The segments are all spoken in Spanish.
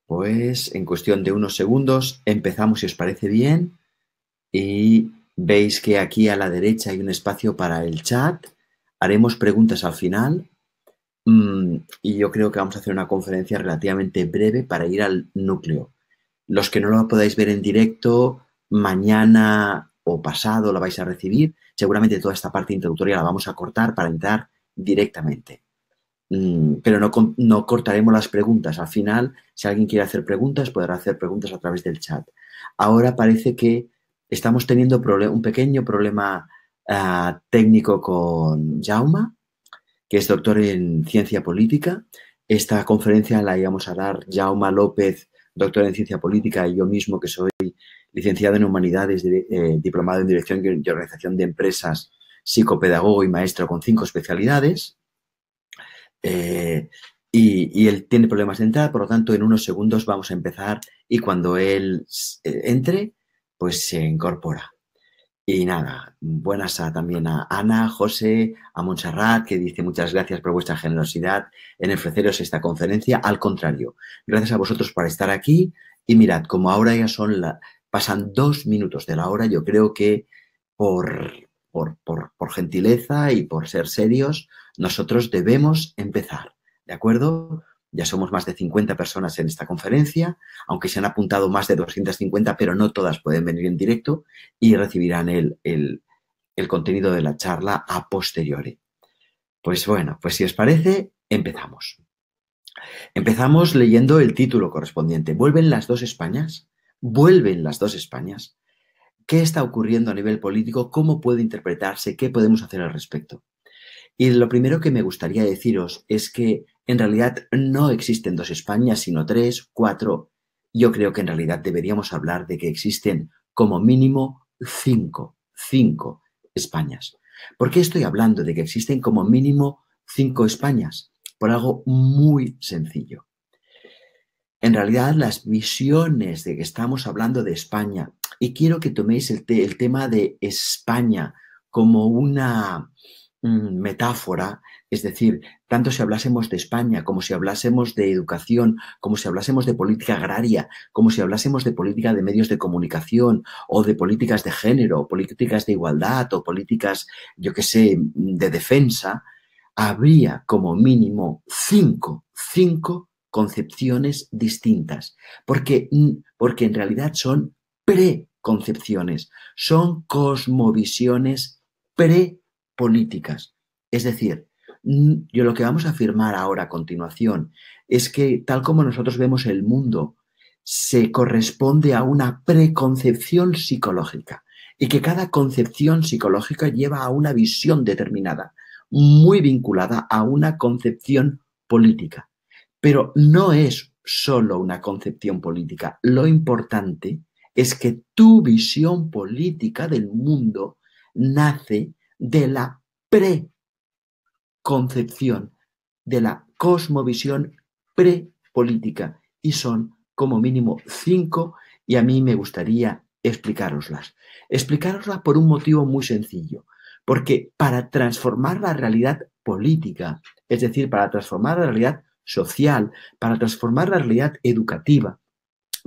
Pues en cuestión de unos segundos empezamos, si os parece bien, y veis que aquí a la derecha hay un espacio para el chat. Haremos preguntas al final y yo creo que vamos a hacer una conferencia relativamente breve para ir al núcleo. Los que no lo podáis ver en directo, mañana o pasado la vais a recibir. Seguramente toda esta parte introductoria la vamos a cortar para entrar directamente. Pero no cortaremos las preguntas. Al final, si alguien quiere hacer preguntas, podrá hacer preguntas a través del chat. Ahora parece que estamos teniendo un pequeño problema técnico con Jaume, que es doctor en ciencia política. Esta conferencia la íbamos a dar Jaume López, doctor en ciencia política, y yo mismo, que soy licenciado en humanidades, diplomado en dirección y organización de empresas, psicopedagogo y maestro con 5 especialidades. Y él tiene problemas de entrada, por lo tanto, en unos segundos vamos a empezar y cuando él entre, pues se incorpora. Y nada, buenas también a Ana, José, a Montserrat, que dice muchas gracias por vuestra generosidad en ofreceros esta conferencia. Al contrario, gracias a vosotros por estar aquí. Y mirad, como ahora ya pasan 2 minutos de la hora, yo creo que por gentileza y por ser serios, nosotros debemos empezar, ¿de acuerdo? Ya somos más de 50 personas en esta conferencia, aunque se han apuntado más de 250, pero no todas pueden venir en directo y recibirán el contenido de la charla a posteriori. Pues bueno, pues si os parece, empezamos. Empezamos leyendo el título correspondiente. ¿Vuelven las dos Españas? ¿Vuelven las dos Españas? ¿Qué está ocurriendo a nivel político? ¿Cómo puede interpretarse? ¿Qué podemos hacer al respecto? Y lo primero que me gustaría deciros es que en realidad no existen dos Españas, sino 3, 4. Yo creo que en realidad deberíamos hablar de que existen como mínimo 5 Españas. ¿Por qué estoy hablando de que existen como mínimo 5 Españas? Por algo muy sencillo. En realidad, las visiones de que estamos hablando de España, y quiero que toméis el tema de España como una metáfora, es decir, tanto si hablásemos de España como si hablásemos de educación, como si hablásemos de política agraria, como si hablásemos de política de medios de comunicación o de políticas de género, o políticas de igualdad o políticas, yo qué sé, de defensa, habría como mínimo 5 concepciones distintas, porque en realidad son preconcepciones, son cosmovisiones prepolíticas. Es decir, yo lo que vamos a afirmar ahora a continuación es que tal como nosotros vemos el mundo, se corresponde a una preconcepción psicológica y que cada concepción psicológica lleva a una visión determinada, muy vinculada a una concepción política. Pero no es solo una concepción política. Lo importante es que tu visión política del mundo nace de la preconcepción, de la cosmovisión prepolítica. Y son como mínimo 5 y a mí me gustaría explicároslas. Explicároslas por un motivo muy sencillo. Porque para transformar la realidad política, es decir, para transformar la realidad social, para transformar la realidad educativa,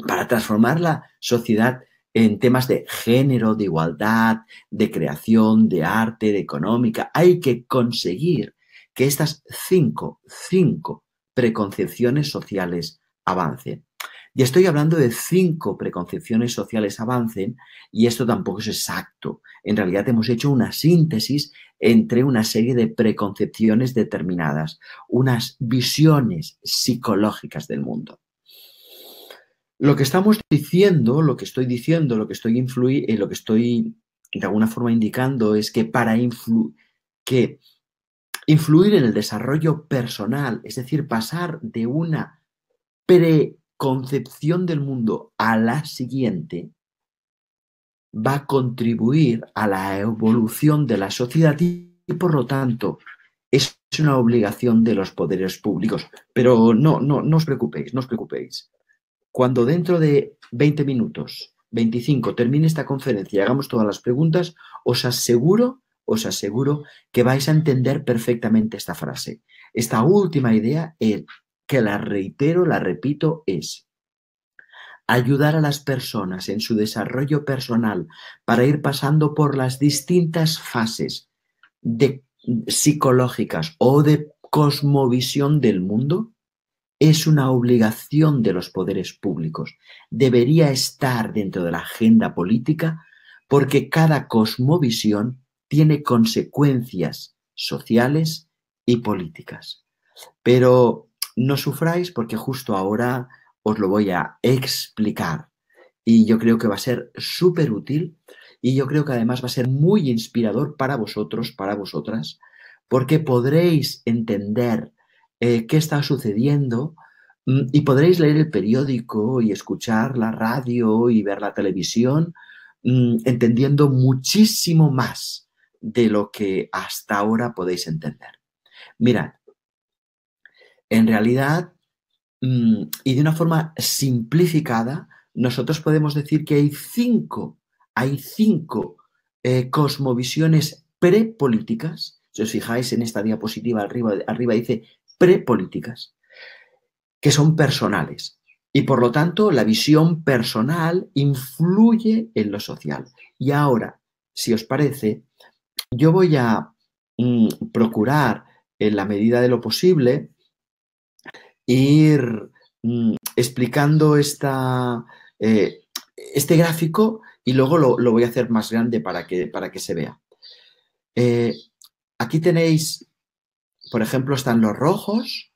para transformar la sociedad en temas de género, de igualdad, de creación, de arte, de económica, hay que conseguir que estas cinco preconcepciones sociales avancen. Y estoy hablando de 5 preconcepciones sociales avancen y esto tampoco es exacto. En realidad hemos hecho una síntesis entre una serie de preconcepciones determinadas, unas visiones psicológicas del mundo. Lo que estamos diciendo, lo que estoy diciendo, lo que estoy de alguna forma indicando es que para influir en el desarrollo personal, es decir, pasar de una preconcepción del mundo a la siguiente, va a contribuir a la evolución de la sociedad y por lo tanto es una obligación de los poderes públicos. Pero no os preocupéis, no os preocupéis. Cuando dentro de 20 minutos, 25, termine esta conferencia y hagamos todas las preguntas, os aseguro que vais a entender perfectamente esta frase. Esta última idea, que la reitero, la repito, es ayudar a las personas en su desarrollo personal para ir pasando por las distintas fases psicológicas o de cosmovisión del mundo, es una obligación de los poderes públicos. Debería estar dentro de la agenda política porque cada cosmovisión tiene consecuencias sociales y políticas. Pero no sufráis porque justo ahora os lo voy a explicar y yo creo que va a ser súper útil y yo creo que además va a ser muy inspirador para vosotros, para vosotras, porque podréis entender qué está sucediendo y podréis leer el periódico y escuchar la radio y ver la televisión entendiendo muchísimo más de lo que hasta ahora podéis entender. Mirad, en realidad, y de una forma simplificada, nosotros podemos decir que hay cinco cosmovisiones prepolíticas. Si os fijáis en esta diapositiva arriba dice prepolíticas, que son personales. Y por lo tanto, la visión personal influye en lo social. Y ahora, si os parece, yo voy a procurar, en la medida de lo posible, ir explicando este gráfico y luego lo voy a hacer más grande para que se vea. Aquí tenéis, por ejemplo, están los rojos,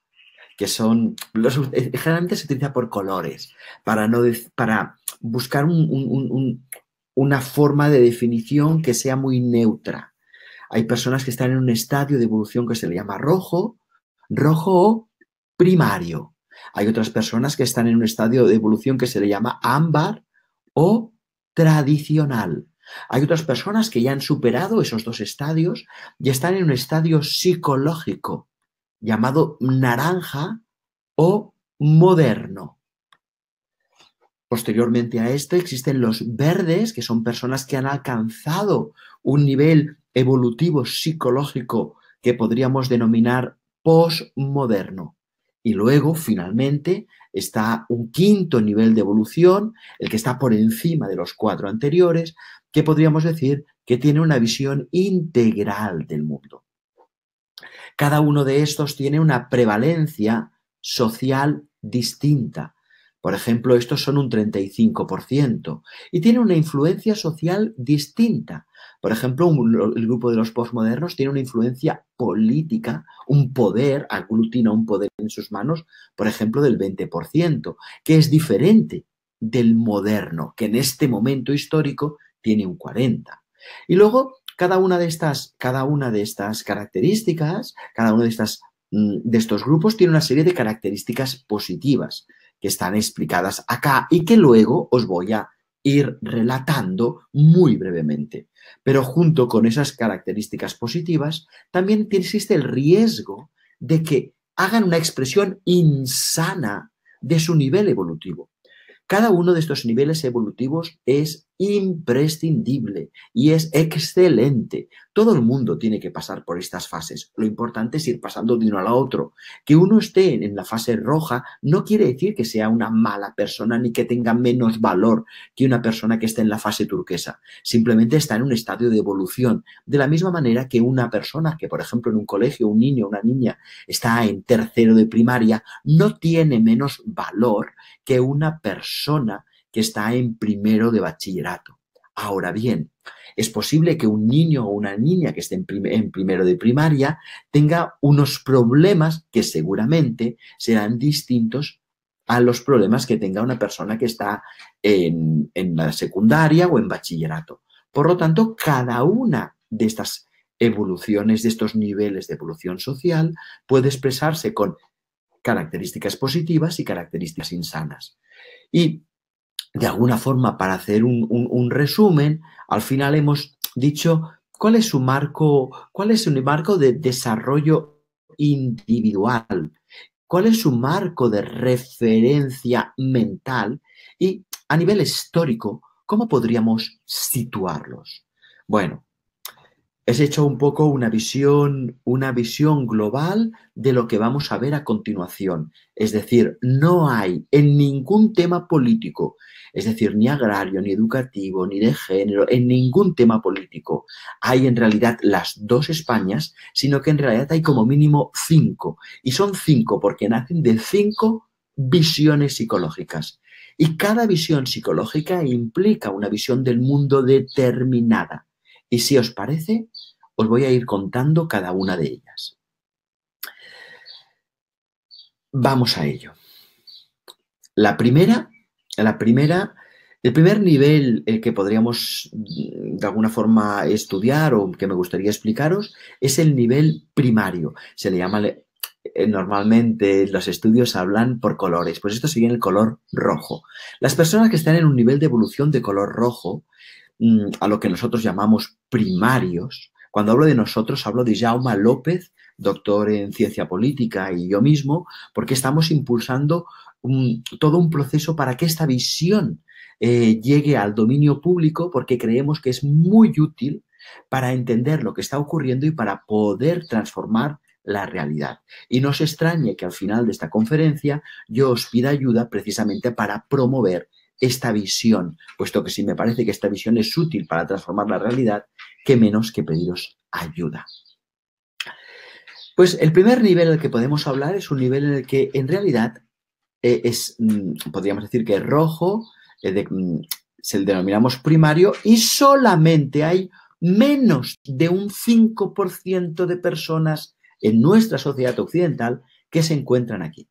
que son, generalmente se utiliza por colores, para buscar una forma de definición que sea muy neutra. Hay personas que están en un estadio de evolución que se le llama rojo o primario. Hay otras personas que están en un estadio de evolución que se le llama ámbar o tradicional. Hay otras personas que ya han superado esos dos estadios y están en un estadio psicológico llamado naranja o moderno. Posteriormente a esto existen los verdes, que son personas que han alcanzado un nivel evolutivo psicológico que podríamos denominar posmoderno. Y luego, finalmente, está un quinto nivel de evolución, el que está por encima de los cuatro anteriores, que podríamos decir que tiene una visión integral del mundo. Cada uno de estos tiene una prevalencia social distinta. Por ejemplo, estos son un 35% y tiene una influencia social distinta. Por ejemplo, el grupo de los postmodernos tiene una influencia política, un poder, aglutina un poder en sus manos, por ejemplo, del 20%, que es diferente del moderno, que en este momento histórico tiene un 40%. Y luego, cada una de estas características, cada uno de estos grupos tiene una serie de características positivas que están explicadas acá y que luego os voy a ir relatando muy brevemente. Pero junto con esas características positivas, también existe el riesgo de que hagan una expresión insana de su nivel evolutivo. Cada uno de estos niveles evolutivos es imprescindible y es excelente. Todo el mundo tiene que pasar por estas fases. Lo importante es ir pasando de uno al otro. Que uno esté en la fase roja no quiere decir que sea una mala persona ni que tenga menos valor que una persona que esté en la fase turquesa. Simplemente está en un estadio de evolución. De la misma manera que una persona que, por ejemplo, en un colegio, un niño o una niña está en tercero de primaria, no tiene menos valor que una persona que está en primero de bachillerato. Ahora bien, es posible que un niño o una niña que esté en primero de primaria tenga unos problemas que seguramente serán distintos a los problemas que tenga una persona que está en la secundaria o en bachillerato. Por lo tanto, cada una de estas evoluciones, de estos niveles de evolución social, puede expresarse con características positivas y características insanas. Y de alguna forma, para hacer un resumen, al final hemos dicho cuál es su marco de desarrollo individual, cuál es su marco de referencia mental y a nivel histórico, ¿cómo podríamos situarlos? Bueno, Es hecho un poco una visión global de lo que vamos a ver a continuación. Es decir, no hay en ningún tema político, es decir, ni agrario, ni educativo, ni de género, en ningún tema político hay en realidad las dos Españas, sino que en realidad hay como mínimo cinco. Y son cinco porque nacen de cinco visiones psicológicas. Y cada visión psicológica implica una visión del mundo determinada. Y si os parece, os voy a ir contando cada una de ellas. Vamos a ello. La primera, el primer nivel el que podríamos de alguna forma estudiar o que me gustaría explicaros es el nivel primario. Se le llama, normalmente los estudios hablan por colores, pues esto sería el color rojo. Las personas que están en un nivel de evolución de color rojo, a lo que nosotros llamamos primarios. Cuando hablo de nosotros, hablo de Jaume López, doctor en ciencia política, y yo mismo, porque estamos impulsando todo un proceso para que esta visión llegue al dominio público, porque creemos que es muy útil para entender lo que está ocurriendo y para poder transformar la realidad. Y no os extrañe que al final de esta conferencia yo os pida ayuda precisamente para promover esta visión, puesto que si me parece que esta visión es útil para transformar la realidad, qué menos que pediros ayuda. Pues el primer nivel del que podemos hablar es un nivel en el que en realidad podríamos decir que es rojo, se le denominamos primario y solamente hay menos de un 5% de personas en nuestra sociedad occidental que se encuentran aquí.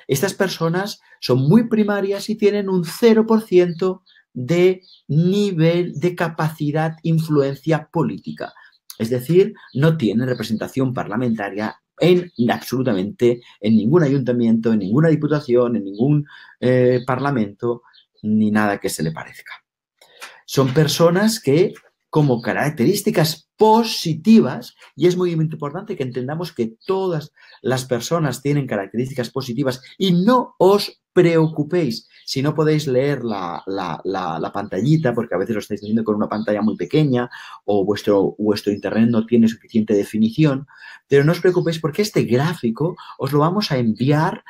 Estas personas son muy primarias y tienen un 0% de nivel de capacidad, influencia política. Es decir, no tienen representación parlamentaria absolutamente en ningún ayuntamiento, en ninguna diputación, en ningún parlamento, ni nada que se le parezca. Son personas que, como características positivas, y es muy importante que entendamos que todas las personas tienen características positivas y no os preocupéis si no podéis leer la pantallita, porque a veces lo estáis haciendo con una pantalla muy pequeña o vuestro internet no tiene suficiente definición, pero no os preocupéis porque este gráfico os lo vamos a enviar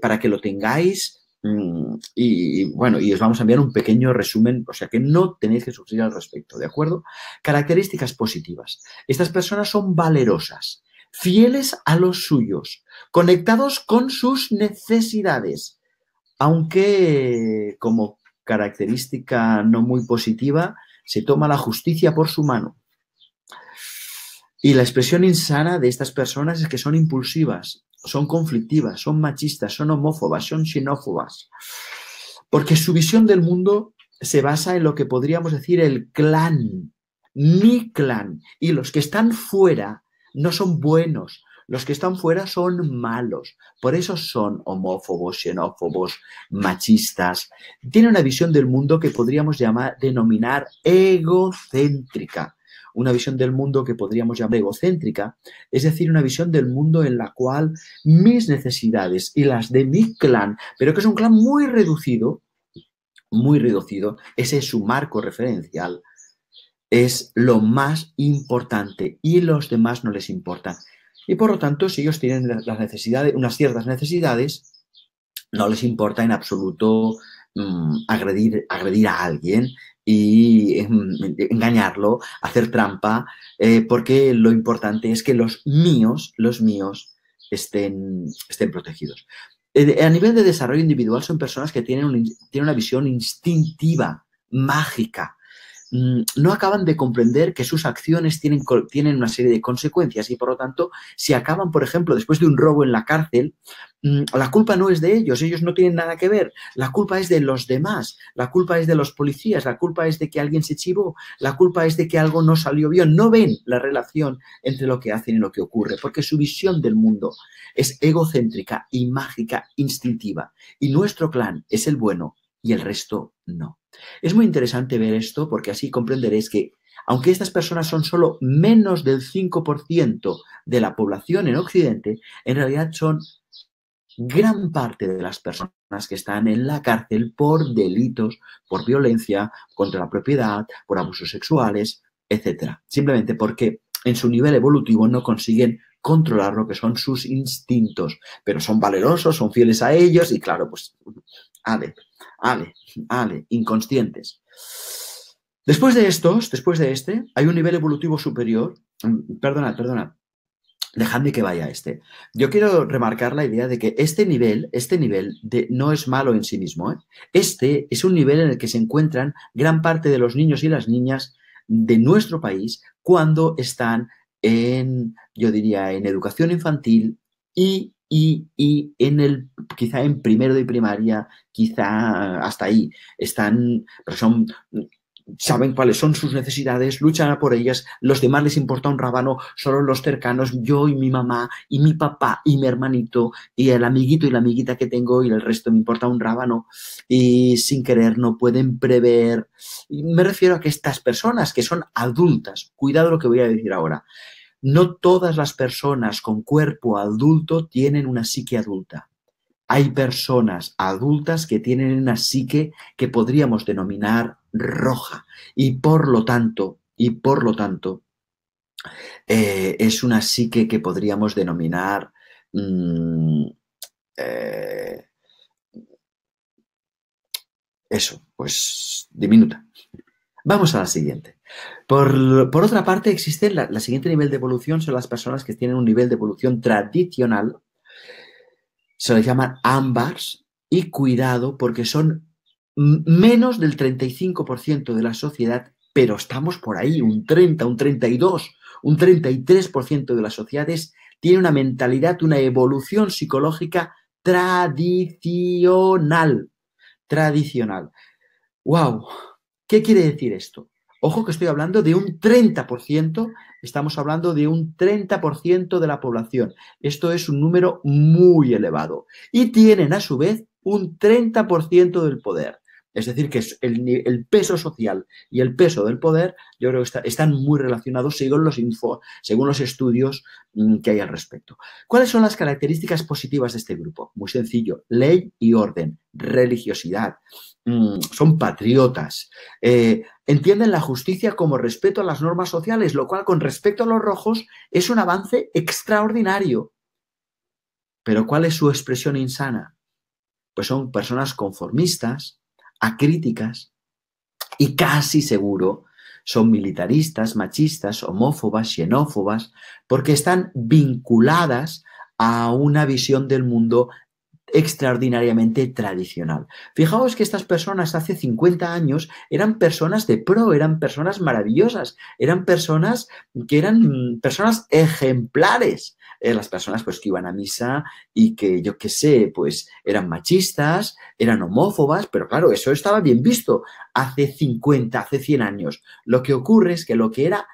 para que lo tengáis. Y bueno, y os vamos a enviar un pequeño resumen, o sea que no tenéis que sufrir al respecto, ¿de acuerdo? Características positivas. Estas personas son valerosas, fieles a los suyos, conectados con sus necesidades, aunque como característica no muy positiva, se toma la justicia por su mano. Y la expresión insana de estas personas es que son impulsivas, son conflictivas, son machistas, son homófobas, son xenófobas. Porque su visión del mundo se basa en lo que podríamos decir el clan, mi clan. Y los que están fuera no son buenos, los que están fuera son malos. Por eso son homófobos, xenófobos, machistas. Tienen una visión del mundo que podríamos denominar egocéntrica. Una visión del mundo que podríamos llamar egocéntrica, es decir, una visión del mundo en la cual mis necesidades y las de mi clan, pero que es un clan muy reducido, ese es su marco referencial, es lo más importante y los demás no les importan. Y por lo tanto, si ellos tienen las necesidades, unas ciertas necesidades, no les importa en absoluto agredir a alguien y engañarlo, hacer trampa, porque lo importante es que los míos estén protegidos. A nivel de desarrollo individual son personas que tienen una visión instintiva, mágica. No acaban de comprender que sus acciones tienen una serie de consecuencias y, por lo tanto, si acaban, por ejemplo, después de un robo en la cárcel, la culpa no es de ellos no tienen nada que ver, la culpa es de los demás, la culpa es de los policías, la culpa es de que alguien se chivó, la culpa es de que algo no salió bien. No ven la relación entre lo que hacen y lo que ocurre, porque su visión del mundo es egocéntrica y mágica, instintiva, y nuestro clan es el bueno y el resto no. Es muy interesante ver esto porque así comprenderéis que, aunque estas personas son solo menos del 5% de la población en Occidente, en realidad son gran parte de las personas que están en la cárcel por delitos, por violencia contra la propiedad, por abusos sexuales, etcétera. Simplemente porque en su nivel evolutivo no consiguen controlar lo que son sus instintos, pero son valerosos, son fieles a ellos y claro, pues, inconscientes. Después de este, hay un nivel evolutivo superior. Perdona, dejadme que vaya a este. Yo quiero remarcar la idea de que este nivel no es malo en sí mismo, ¿eh? Este es un nivel en el que se encuentran gran parte de los niños y las niñas de nuestro país cuando están yo diría, en educación infantil y quizá en primero de primaria, quizá hasta ahí. Saben cuáles son sus necesidades, luchan a por ellas, los demás les importa un rábano, solo los cercanos, yo y mi mamá y mi papá y mi hermanito y el amiguito y la amiguita que tengo y el resto me importa un rábano y sin querer no pueden prever. Y me refiero a que estas personas que son adultas, cuidado lo que voy a decir ahora, no todas las personas con cuerpo adulto tienen una psique adulta. Hay personas adultas que tienen una psique que podríamos denominar roja y por lo tanto, es una psique que podríamos denominar diminuta. Vamos a la siguiente. Por otra parte, existe la siguiente nivel de evolución, son las personas que tienen un nivel de evolución tradicional. Se les llaman ámbars y cuidado porque son menos del 35% de la sociedad, pero estamos por ahí, un 30, un 32, un 33% de las sociedades tiene una mentalidad, una evolución psicológica tradicional. ¡Wow! ¿Qué quiere decir esto? Ojo que estoy hablando de un 30%, estamos hablando de un 30% de la población. Esto es un número muy elevado. Y tienen a su vez un 30% del poder. Es decir, que el peso social y el peso del poder, yo creo que están muy relacionados según los estudios que hay al respecto. ¿Cuáles son las características positivas de este grupo? Muy sencillo, ley y orden, religiosidad, son patriotas, entienden la justicia como respeto a las normas sociales, lo cual con respecto a los rojos es un avance extraordinario. Pero ¿cuál es su expresión insana? Pues son personas conformistas, acríticas y casi seguro son militaristas, machistas, homófobas, xenófobas, porque están vinculadas a una visión del mundo extraordinariamente tradicional. Fijaos que estas personas hace 50 años eran personas de pro, eran personas maravillosas, eran personas que eran personas ejemplares. Las personas pues que iban a misa y que yo qué sé, pues eran machistas, eran homófobas, pero claro, eso estaba bien visto hace 50, hace 100 años. Lo que ocurre es que lo que era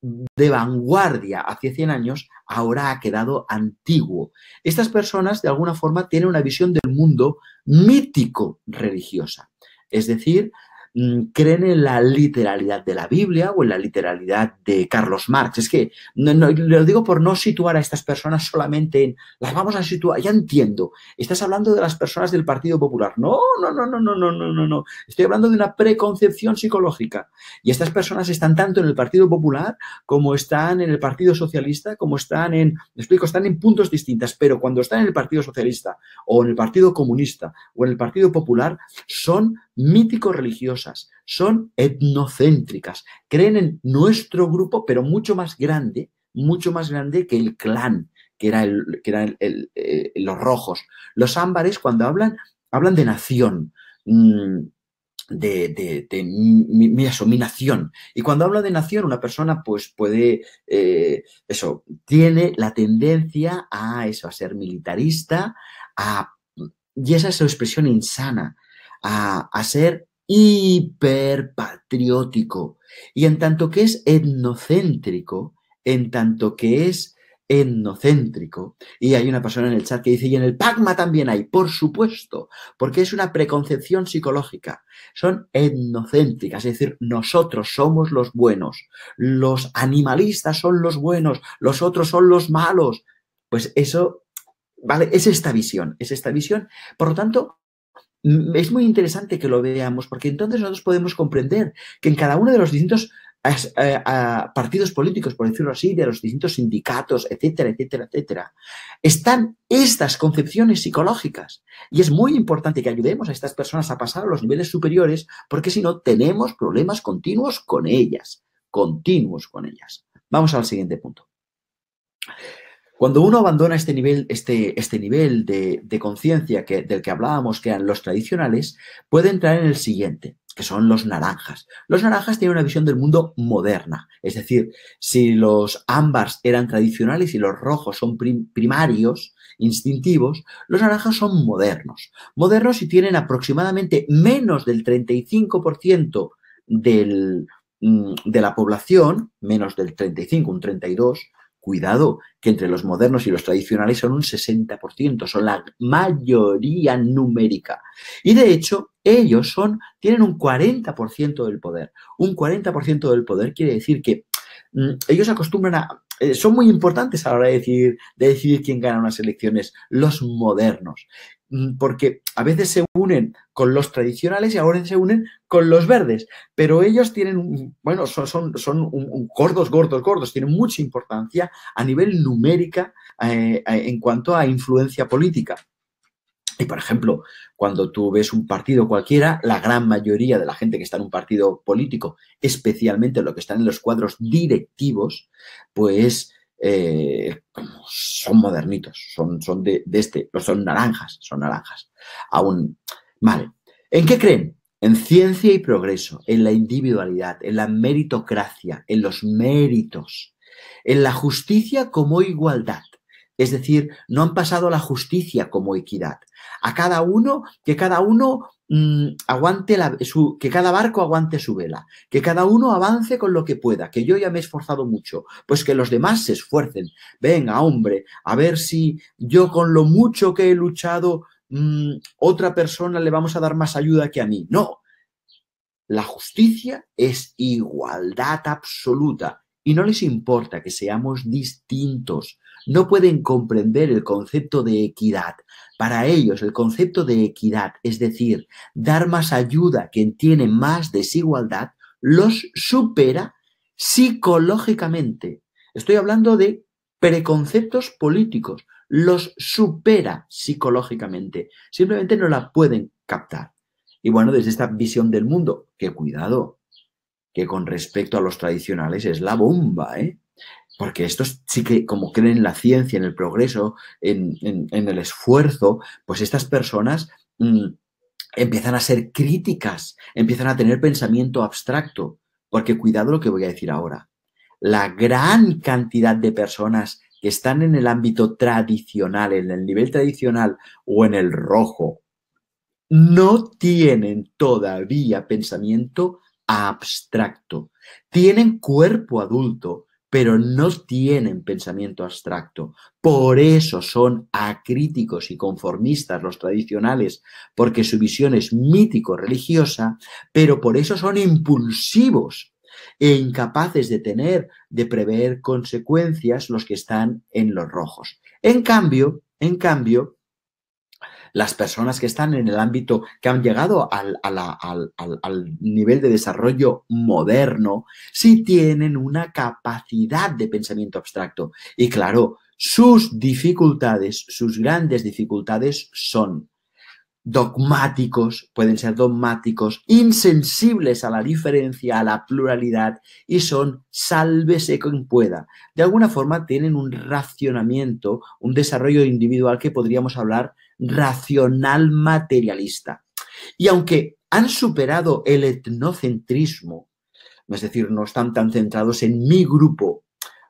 de vanguardia hace 100 años, ahora ha quedado antiguo. Estas personas, de alguna forma, tienen una visión del mundo mítico-religiosa. Es decir, creen en la literalidad de la Biblia o en la literalidad de Carlos Marx. Es que lo digo por no situar a estas personas solamente en las vamos a situar. Ya entiendo, estás hablando de las personas del Partido Popular. No. Estoy hablando de una preconcepción psicológica. Y estas personas están tanto en el Partido Popular como están en el Partido Socialista, como están están en puntos distintos, pero cuando están en el Partido Socialista o en el Partido Comunista o en el Partido Popular, son mítico-religiosas, son etnocéntricas, creen en nuestro grupo, pero mucho más grande que el clan, que eran los rojos. Los ámbares, cuando hablan de nación, mi nación. Y cuando habla de nación, una persona pues puede, tiene la tendencia a ser militarista, y esa es su expresión insana, a ser hiperpatriótico. Y en tanto que es etnocéntrico, y hay una persona en el chat que dice, y en el PACMA también hay, por supuesto, porque es una preconcepción psicológica. Son etnocéntricas, es decir, nosotros somos los buenos, los animalistas son los buenos, los otros son los malos. Pues eso, ¿vale? Es esta visión. Por lo tanto, es muy interesante que lo veamos, porque entonces nosotros podemos comprender que en cada uno de los distintos a partidos políticos, por decirlo así, de los distintos sindicatos, etcétera, etcétera, etcétera, están estas concepciones psicológicas. Y es muy importante que ayudemos a estas personas a pasar a los niveles superiores, porque si no, tenemos problemas continuos con ellas. Continuos con ellas. Vamos al siguiente punto. Cuando uno abandona este nivel de conciencia del que hablábamos, que eran los tradicionales, puede entrar en el siguiente, que son los naranjas. Los naranjas tienen una visión del mundo moderna. Es decir, si los ámbars eran tradicionales y los rojos son primarios, instintivos, los naranjas son modernos. Modernos y tienen aproximadamente menos del 35% de la población, menos del 35, un 32%. Cuidado, que entre los modernos y los tradicionales son un 60%, son la mayoría numérica. Y de hecho, ellos tienen un 40% del poder. Un 40% del poder quiere decir que ellos acostumbran son muy importantes a la hora de decidir quién gana unas elecciones, los modernos. Porque a veces se unen con los tradicionales y ahora se unen con los verdes, pero ellos tienen, bueno, son gordos, tienen mucha importancia a nivel numérica en cuanto a influencia política. Y, por ejemplo, cuando tú ves un partido cualquiera, la gran mayoría de la gente que está en un partido político, especialmente los que están en los cuadros directivos, pues son modernitos, son naranjas, Aún, vale. ¿En qué creen? En ciencia y progreso, en la individualidad, en la meritocracia, en los méritos, en la justicia como igualdad. Es decir, no han pasado a la justicia como equidad. Que cada barco aguante su vela, que cada uno avance con lo que pueda, que yo ya me he esforzado mucho, pues que los demás se esfuercen. Venga, hombre, a ver si yo con lo mucho que he luchado, otra persona le vamos a dar más ayuda que a mí. No, la justicia es igualdad absoluta y no les importa que seamos distintos. No pueden comprender el concepto de equidad. Para ellos, el concepto de equidad, es decir, dar más ayuda a quien tiene más desigualdad, los supera psicológicamente. Estoy hablando de preconceptos políticos. Los supera psicológicamente. Simplemente no la pueden captar. Y bueno, desde esta visión del mundo, que cuidado, que con respecto a los tradicionales es la bomba, ¿eh? Porque estos sí que, como creen en la ciencia, en el progreso, en el esfuerzo, pues estas personas empiezan a ser críticas, empiezan a tener pensamiento abstracto. Porque cuidado lo que voy a decir ahora. La gran cantidad de personas que están en el ámbito tradicional, en el nivel tradicional o en el rojo, no tienen todavía pensamiento abstracto. Tienen cuerpo adulto, pero no tienen pensamiento abstracto. Por eso son acríticos y conformistas los tradicionales, porque su visión es mítico-religiosa, pero por eso son impulsivos e incapaces de prever consecuencias los que están en los rojos. En cambio, las personas que están en el ámbito, que han llegado al nivel de desarrollo moderno, sí tienen una capacidad de pensamiento abstracto. Y claro, sus grandes dificultades son pueden ser dogmáticos, insensibles a la diferencia, a la pluralidad y son sálvese quien pueda. De alguna forma tienen un racionamiento, un desarrollo individual que podríamos hablar racional materialista. Y aunque han superado el etnocentrismo, es decir, no están tan centrados en mi grupo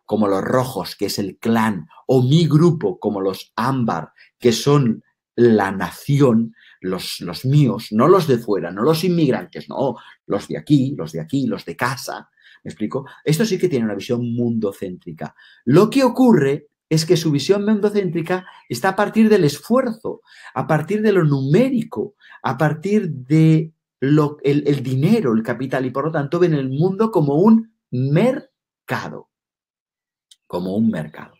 como los rojos, que es el clan, o mi grupo como los ámbar, que son la nación, los míos, no los de fuera, no los inmigrantes, no, los de aquí, los de casa. ¿Me explico? Esto sí que tiene una visión mundocéntrica. Lo que ocurre es que su visión mundocéntrica está a partir del esfuerzo, a partir de lo numérico, a partir de el dinero, el capital, y por lo tanto ven el mundo como un mercado. Como un mercado.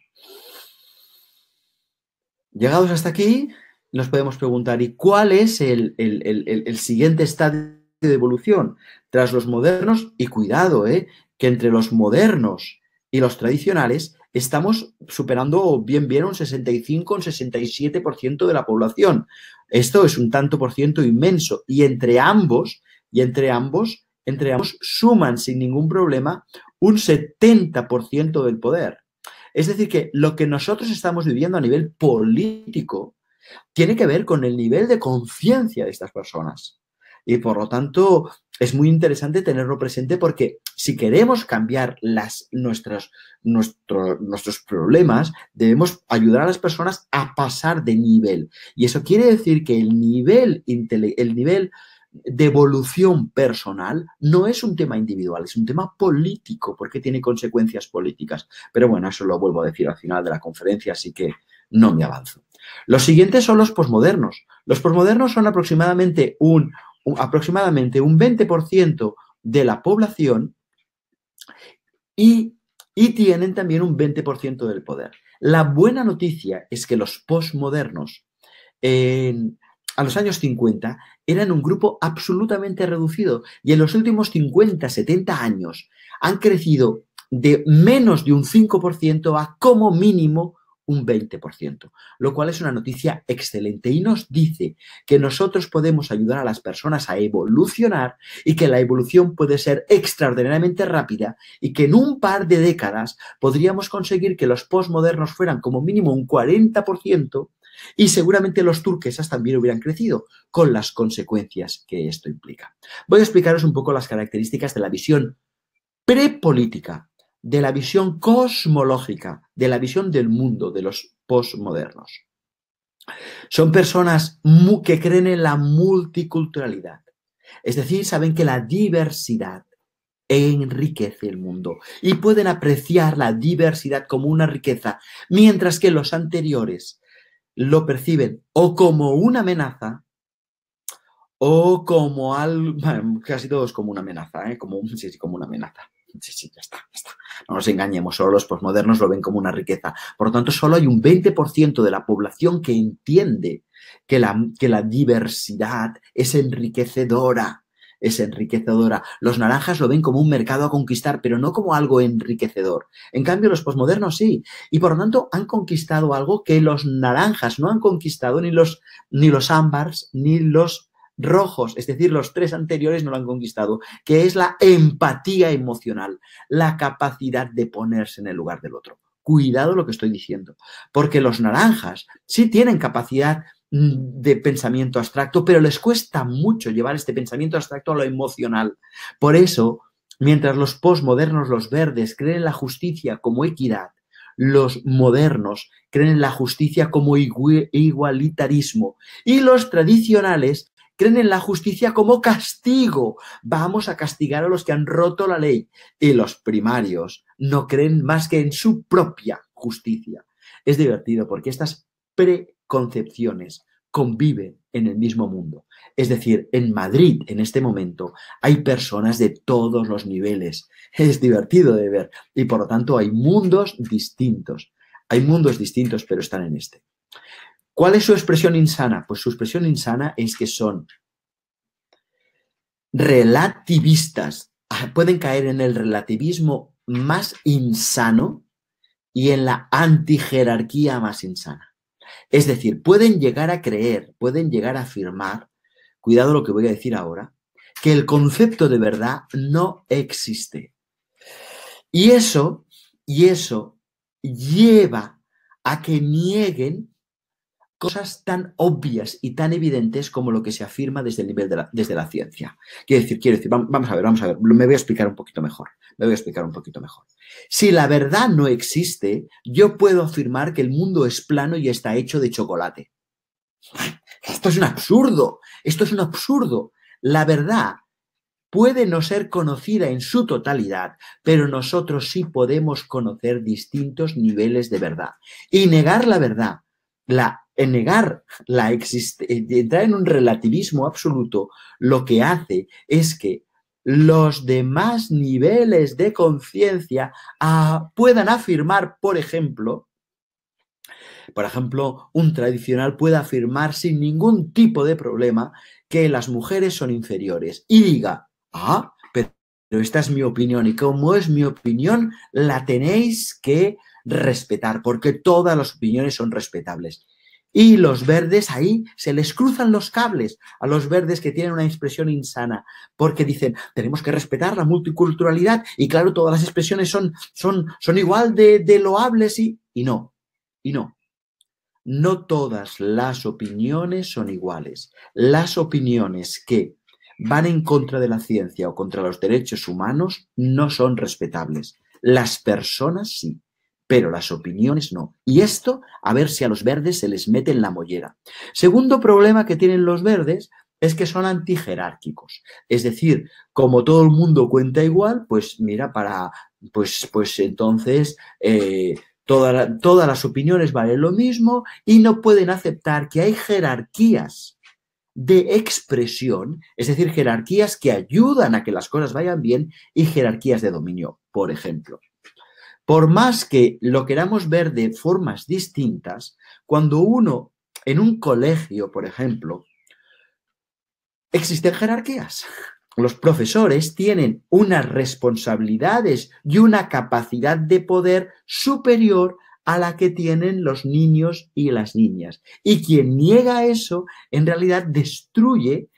Llegados hasta aquí, nos podemos preguntar, ¿y cuál es el siguiente estadio de evolución. Tras los modernos, y cuidado, que entre los modernos y los tradicionales estamos superando bien un 65, un 67% de la población. Esto es un tanto por ciento inmenso. Y entre ambos suman sin ningún problema un 70% del poder. Es decir, que lo que nosotros estamos viviendo a nivel político tiene que ver con el nivel de conciencia de estas personas. Y por lo tanto, es muy interesante tenerlo presente porque si queremos cambiar nuestros problemas, debemos ayudar a las personas a pasar de nivel. Y eso quiere decir que el nivel de evolución personal no es un tema individual, es un tema político porque tiene consecuencias políticas. Pero bueno, eso lo vuelvo a decir al final de la conferencia, así que no me avanzo. Los siguientes son los posmodernos. Los posmodernos son aproximadamente un 20% de la población y tienen también un 20% del poder. La buena noticia es que los posmodernos a los años 50 eran un grupo absolutamente reducido y en los últimos 50, 70 años han crecido de menos de un 5% a como mínimo un 20%, lo cual es una noticia excelente y nos dice que nosotros podemos ayudar a las personas a evolucionar y que la evolución puede ser extraordinariamente rápida y que en un par de décadas podríamos conseguir que los posmodernos fueran como mínimo un 40% y seguramente los turquesas también hubieran crecido con las consecuencias que esto implica. Voy a explicaros un poco las características de la visión prepolítica, de la visión cosmológica, de la visión del mundo de los posmodernos. Son personas que creen en la multiculturalidad. Es decir, saben que la diversidad enriquece el mundo y pueden apreciar la diversidad como una riqueza, mientras que los anteriores lo perciben o como una amenaza o como algo, bueno, casi todos como una amenaza, como una amenaza. Sí, ya está. No nos engañemos, solo los posmodernos lo ven como una riqueza. Por lo tanto, solo hay un 20% de la población que entiende que la diversidad es enriquecedora. Es enriquecedora. Los naranjas lo ven como un mercado a conquistar, pero no como algo enriquecedor. En cambio, los posmodernos sí. Y por lo tanto, han conquistado algo que los naranjas no han conquistado, ni los ámbars, ni los rojos, es decir, los tres anteriores no lo han conquistado, que es la empatía emocional, la capacidad de ponerse en el lugar del otro. Cuidado lo que estoy diciendo, porque los naranjas sí tienen capacidad de pensamiento abstracto, pero les cuesta mucho llevar este pensamiento abstracto a lo emocional. Por eso, mientras los posmodernos, los verdes, creen en la justicia como equidad, los modernos creen en la justicia como igualitarismo y los tradicionales creen en la justicia como castigo. Vamos a castigar a los que han roto la ley. Y los primarios no creen más que en su propia justicia. Es divertido porque estas preconcepciones conviven en el mismo mundo. Es decir, en Madrid, en este momento, hay personas de todos los niveles. Es divertido de ver. Y por lo tanto hay mundos distintos. Hay mundos distintos, pero están en este. ¿Cuál es su expresión insana? Pues su expresión insana es que son relativistas. Pueden caer en el relativismo más insano y en la antijerarquía más insana. Es decir, pueden llegar a creer, pueden llegar a afirmar, cuidado lo que voy a decir ahora, que el concepto de verdad no existe. Y eso lleva a que nieguen cosas tan obvias y tan evidentes como lo que se afirma desde el nivel desde la ciencia. Quiero decir, vamos a ver, me voy a explicar un poquito mejor. Si la verdad no existe, yo puedo afirmar que el mundo es plano y está hecho de chocolate. Esto es un absurdo. La verdad puede no ser conocida en su totalidad, pero nosotros sí podemos conocer distintos niveles de verdad. Y negar la verdad, entrar en un relativismo absoluto, lo que hace es que los demás niveles de conciencia puedan afirmar, por ejemplo, un tradicional puede afirmar sin ningún tipo de problema que las mujeres son inferiores y diga, pero esta es mi opinión y como es mi opinión, la tenéis que respetar porque todas las opiniones son respetables. Y los verdes ahí se les cruzan los cables a los verdes que tienen una expresión insana porque dicen, tenemos que respetar la multiculturalidad y claro, todas las expresiones son igual de loables y no. No todas las opiniones son iguales. Las opiniones que van en contra de la ciencia o contra los derechos humanos no son respetables. Las personas sí, pero las opiniones no. Y esto, a ver si a los verdes se les mete en la mollera. Segundo problema que tienen los verdes es que son antijerárquicos. Es decir, como todo el mundo cuenta igual, pues mira, pues entonces todas las opiniones valen lo mismo y no pueden aceptar que hay jerarquías de expresión, es decir, jerarquías que ayudan a que las cosas vayan bien y jerarquías de dominio, por ejemplo. Por más que lo queramos ver de formas distintas, cuando uno en un colegio, por ejemplo, existen jerarquías. Los profesores tienen unas responsabilidades y una capacidad de poder superior a la que tienen los niños y las niñas. Y quien niega eso, en realidad destruye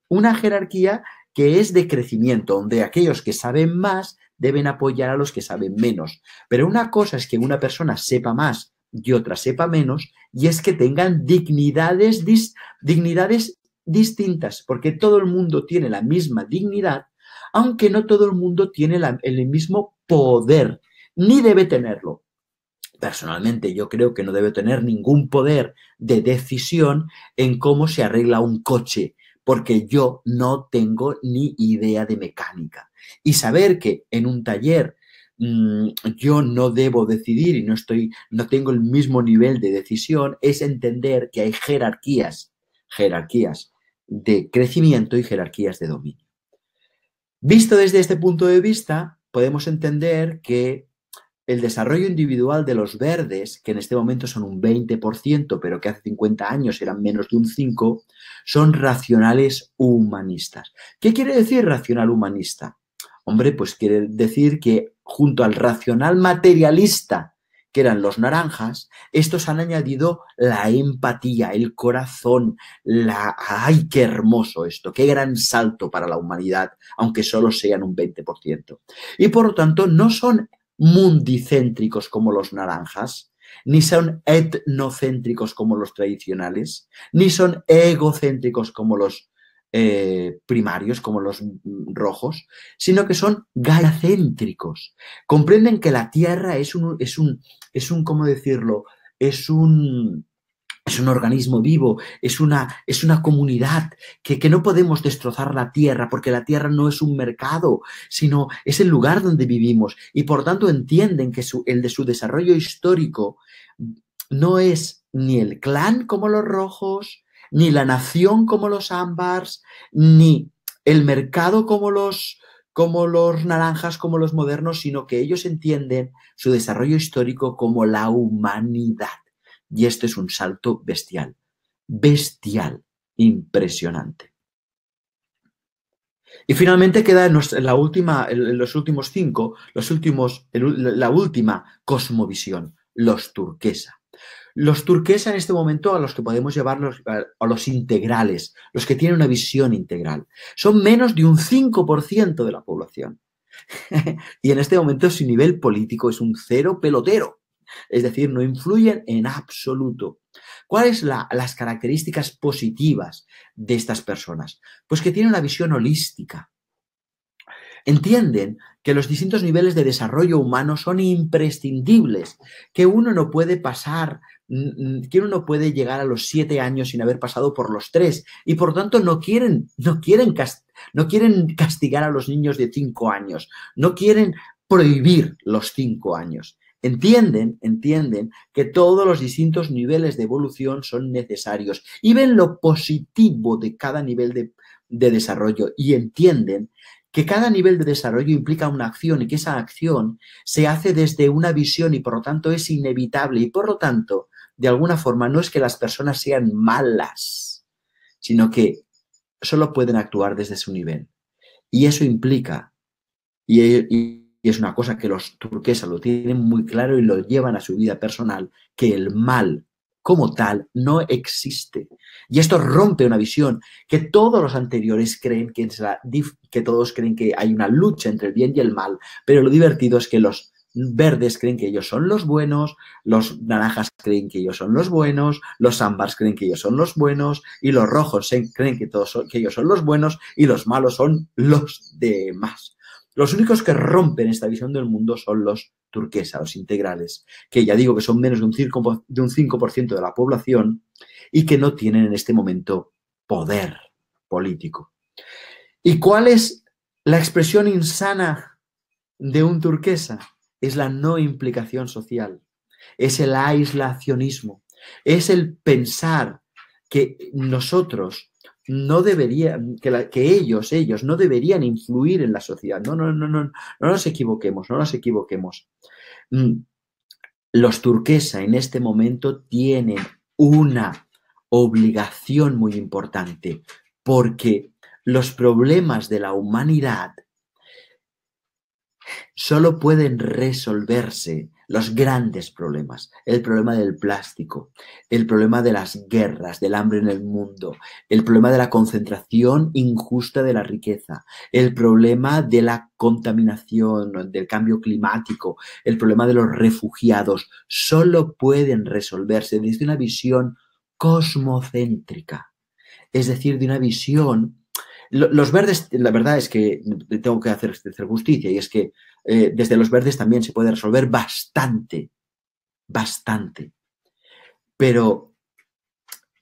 una jerarquía que es de crecimiento, donde aquellos que saben más deben apoyar a los que saben menos. Pero una cosa es que una persona sepa más y otra sepa menos, y es que tengan dignidades distintas, porque todo el mundo tiene la misma dignidad, aunque no todo el mundo tiene el mismo poder, ni debe tenerlo. Personalmente, yo creo que no debe tener ningún poder de decisión en cómo se arregla un coche, porque yo no tengo ni idea de mecánica. Y saber que en un taller yo no debo decidir y no tengo el mismo nivel de decisión es entender que hay jerarquías de crecimiento y jerarquías de dominio. Visto desde este punto de vista, podemos entender que el desarrollo individual de los verdes, que en este momento son un 20%, pero que hace 50 años eran menos de un 5%, son racionales humanistas. ¿Qué quiere decir racional humanista? Hombre, pues quiere decir que junto al racional materialista, que eran los naranjas, estos han añadido la empatía, el corazón, ¡ay, qué hermoso esto! ¡Qué gran salto para la humanidad, aunque solo sean un 20%! Y por lo tanto, no son mundicéntricos como los naranjas, ni son etnocéntricos como los tradicionales, ni son egocéntricos como los primarios, como los rojos, sino que son galacéntricos. Comprenden que la Tierra es un ¿cómo decirlo? Es un organismo vivo, es una comunidad, que no podemos destrozar la Tierra porque la Tierra no es un mercado, sino es el lugar donde vivimos y por tanto entienden que el de su desarrollo histórico no es ni el clan como los rojos, ni la nación como los ámbars, ni el mercado como los naranjas, como los modernos, sino que ellos entienden su desarrollo histórico como la humanidad. Y este es un salto bestial, impresionante. Y finalmente queda la última cosmovisión, los turquesa. Los turquesa en este momento a los que podemos llevarlos a los integrales, los que tienen una visión integral. Son menos de un 5% de la población. Y en este momento su nivel político es un cero pelotero. Es decir, no influyen en absoluto. ¿Cuáles son las características positivas de estas personas? Pues que tienen una visión holística. Entienden que los distintos niveles de desarrollo humano son imprescindibles, que uno no puede llegar a los 7 años sin haber pasado por los 3 y por tanto no quieren castigar a los niños de 5 años, no quieren prohibir los 5 años. Entienden que todos los distintos niveles de evolución son necesarios y ven lo positivo de cada nivel de desarrollo y entienden que cada nivel de desarrollo implica una acción y que esa acción se hace desde una visión y por lo tanto es inevitable y por lo tanto, de alguna forma, no es que las personas sean malas, sino que solo pueden actuar desde su nivel. Y eso implica, y es una cosa que los turquesas lo tienen muy claro y lo llevan a su vida personal, que el mal como tal no existe. Y esto rompe una visión que todos los anteriores creen que todos creen que hay una lucha entre el bien y el mal, pero lo divertido es que los verdes creen que ellos son los buenos, los naranjas creen que ellos son los buenos, los ámbars creen que ellos son los buenos y los rojos creen que ellos son los buenos y los malos son los demás. Los únicos que rompen esta visión del mundo son los turquesas, los integrales, que ya digo que son menos de un 5% de la población y que no tienen en este momento poder político. ¿Y cuál es la expresión insana de un turquesa? Es la no implicación social, es el aislacionismo, es el pensar que nosotros no deberían, que ellos no deberían influir en la sociedad. No nos equivoquemos, no nos equivoquemos. Los turquesa en este momento tienen una obligación muy importante porque los problemas de la humanidad solo pueden resolverse, los grandes problemas, el problema del plástico, el problema de las guerras, del hambre en el mundo, el problema de la concentración injusta de la riqueza, el problema de la contaminación, del cambio climático, el problema de los refugiados, solo pueden resolverse desde una visión cosmocéntrica, es decir, de una visión. Los verdes, la verdad es que tengo que hacer justicia, y es que desde los verdes también se puede resolver bastante. Pero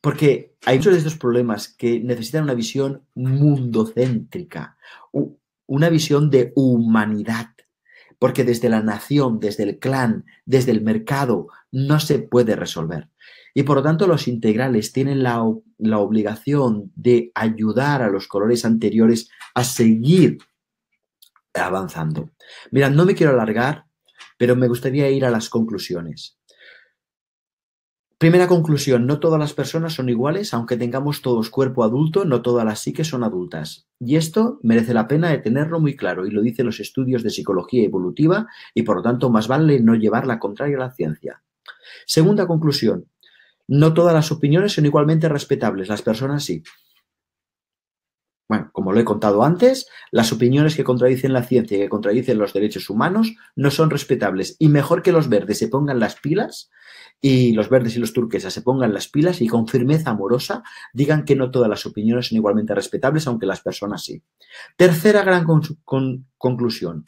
porque hay muchos de estos problemas que necesitan una visión mundocéntrica, una visión de humanidad, porque desde la nación, desde el clan, desde el mercado, no se puede resolver. Y por lo tanto los integrales tienen la obligación de ayudar a los colores anteriores a seguir avanzando. Mirad, no me quiero alargar, pero me gustaría ir a las conclusiones. Primera conclusión, no todas las personas son iguales, aunque tengamos todos cuerpo adulto, no todas las psiques son adultas. Y esto merece la pena de tenerlo muy claro, y lo dicen los estudios de psicología evolutiva, y por lo tanto más vale no llevar la contraria a la ciencia. Segunda conclusión, no todas las opiniones son igualmente respetables, las personas sí. Bueno, como lo he contado antes, las opiniones que contradicen la ciencia y que contradicen los derechos humanos no son respetables. Y mejor que los verdes se pongan las pilas, y los verdes y los turquesas se pongan las pilas y con firmeza amorosa digan que no todas las opiniones son igualmente respetables, aunque las personas sí. Tercera gran conclusión.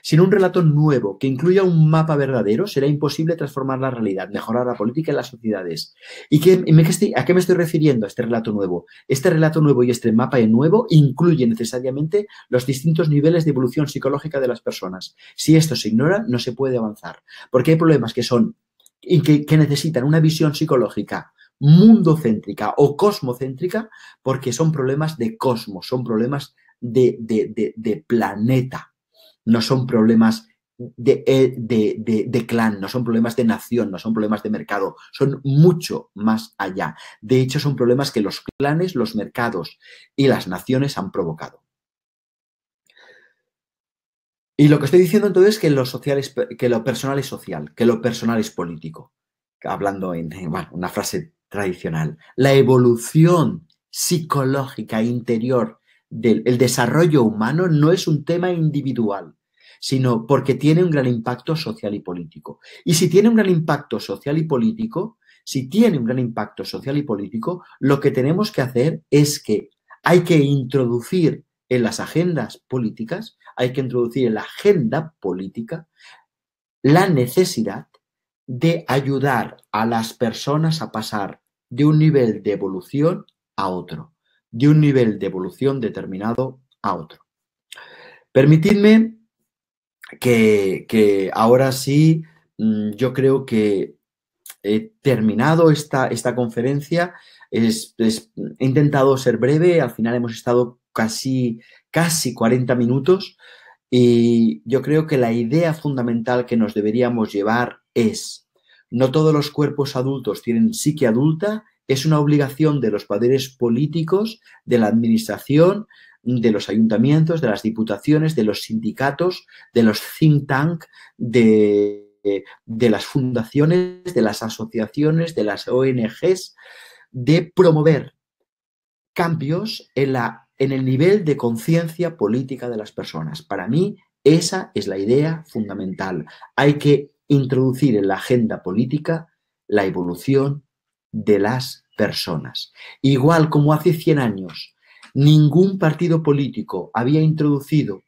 Sin un relato nuevo que incluya un mapa verdadero, será imposible transformar la realidad, mejorar la política y las sociedades. ¿A qué me estoy refiriendo a este relato nuevo? Este relato nuevo y este mapa nuevo incluye necesariamente los distintos niveles de evolución psicológica de las personas. Si esto se ignora, no se puede avanzar, porque hay problemas que necesitan una visión psicológica mundocéntrica o cosmocéntrica, porque son problemas de cosmos, son problemas de planeta. No son problemas de clan, no son problemas de nación, no son problemas de mercado, son mucho más allá. De hecho, son problemas que los clanes, los mercados y las naciones han provocado. Y lo que estoy diciendo entonces es que lo personal es social, que lo personal es político. Hablando en una frase tradicional, la evolución psicológica interior del desarrollo humano no es un tema individual, sino porque tiene un gran impacto social y político. Y si tiene un gran impacto social y político, lo que tenemos que hacer es que hay que introducir en las agendas políticas, hay que introducir en la agenda política la necesidad de ayudar a las personas a pasar de un nivel de evolución a otro, de un nivel de evolución determinado a otro. Permitidme que ahora sí, yo creo que he terminado esta conferencia. He intentado ser breve, al final hemos estado casi 40 minutos y yo creo que la idea fundamental que nos deberíamos llevar es: no todos los cuerpos adultos tienen psique adulta es una obligación de los poderes políticos, de la administración, de los ayuntamientos, de las diputaciones, de los sindicatos, de los think tank, de las fundaciones, de las asociaciones, de las ONGs, de promover cambios en el nivel de conciencia política de las personas. Para mí, esa es la idea fundamental. Hay que introducir en la agenda política la evolución de las personas. Igual como hace 100 años ningún partido político había introducido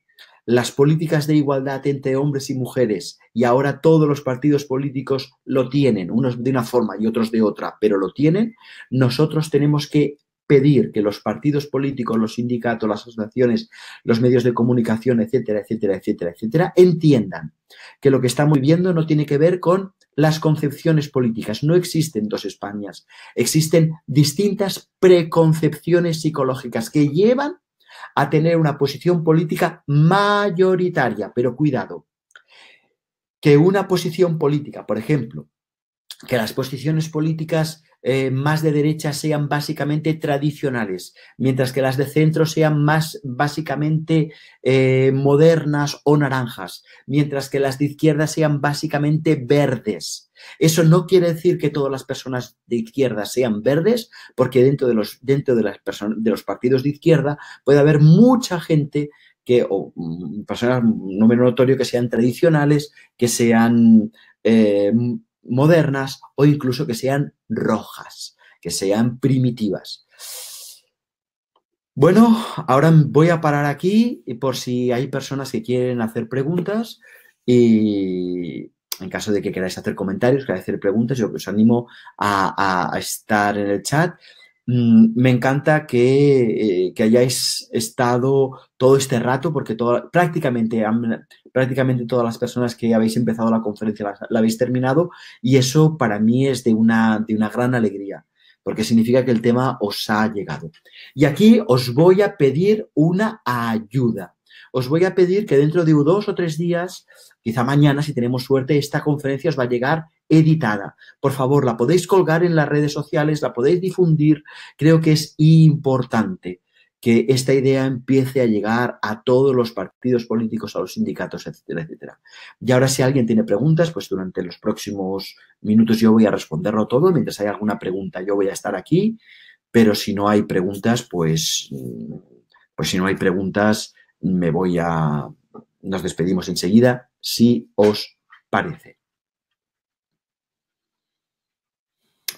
las políticas de igualdad entre hombres y mujeres y ahora todos los partidos políticos lo tienen, unos de una forma y otros de otra, pero lo tienen, nosotros tenemos que pedir que los partidos políticos, los sindicatos, las asociaciones, los medios de comunicación, etcétera, etcétera, etcétera, etcétera, entiendan que lo que estamos viviendo no tiene que ver con las concepciones políticas. No existen dos Españas. Existen distintas preconcepciones psicológicas que llevan a tener una posición política mayoritaria. Pero cuidado, que una posición política, por ejemplo, que las posiciones políticas más de derecha sean básicamente tradicionales, mientras que las de centro sean más básicamente modernas o naranjas, mientras que las de izquierda sean básicamente verdes. Eso no quiere decir que todas las personas de izquierda sean verdes, porque dentro de los partidos de izquierda puede haber mucha gente o personas, un número notorio, que sean tradicionales, que sean modernas o incluso que sean rojas, que sean primitivas. Bueno, ahora voy a parar aquí y por si hay personas que quieren hacer preguntas, y en caso de que queráis hacer comentarios, queráis hacer preguntas, yo os animo a estar en el chat. Me encanta que hayáis estado todo este rato, porque prácticamente todas las personas que habéis empezado la conferencia la habéis terminado, y eso para mí es de una gran alegría, porque significa que el tema os ha llegado. Y aquí os voy a pedir una ayuda. Os voy a pedir que dentro de 2 o 3 días, quizá mañana si tenemos suerte, esta conferencia os va a llegar editada. Por favor, la podéis colgar en las redes sociales, la podéis difundir. Creo que es importante que esta idea empiece a llegar a todos los partidos políticos, a los sindicatos, etcétera, etcétera. Y ahora, si alguien tiene preguntas, pues durante los próximos minutos yo voy a responderlo todo. Mientras haya alguna pregunta, yo voy a estar aquí, pero si no hay preguntas, pues si no hay preguntas, nos despedimos enseguida, si os parece.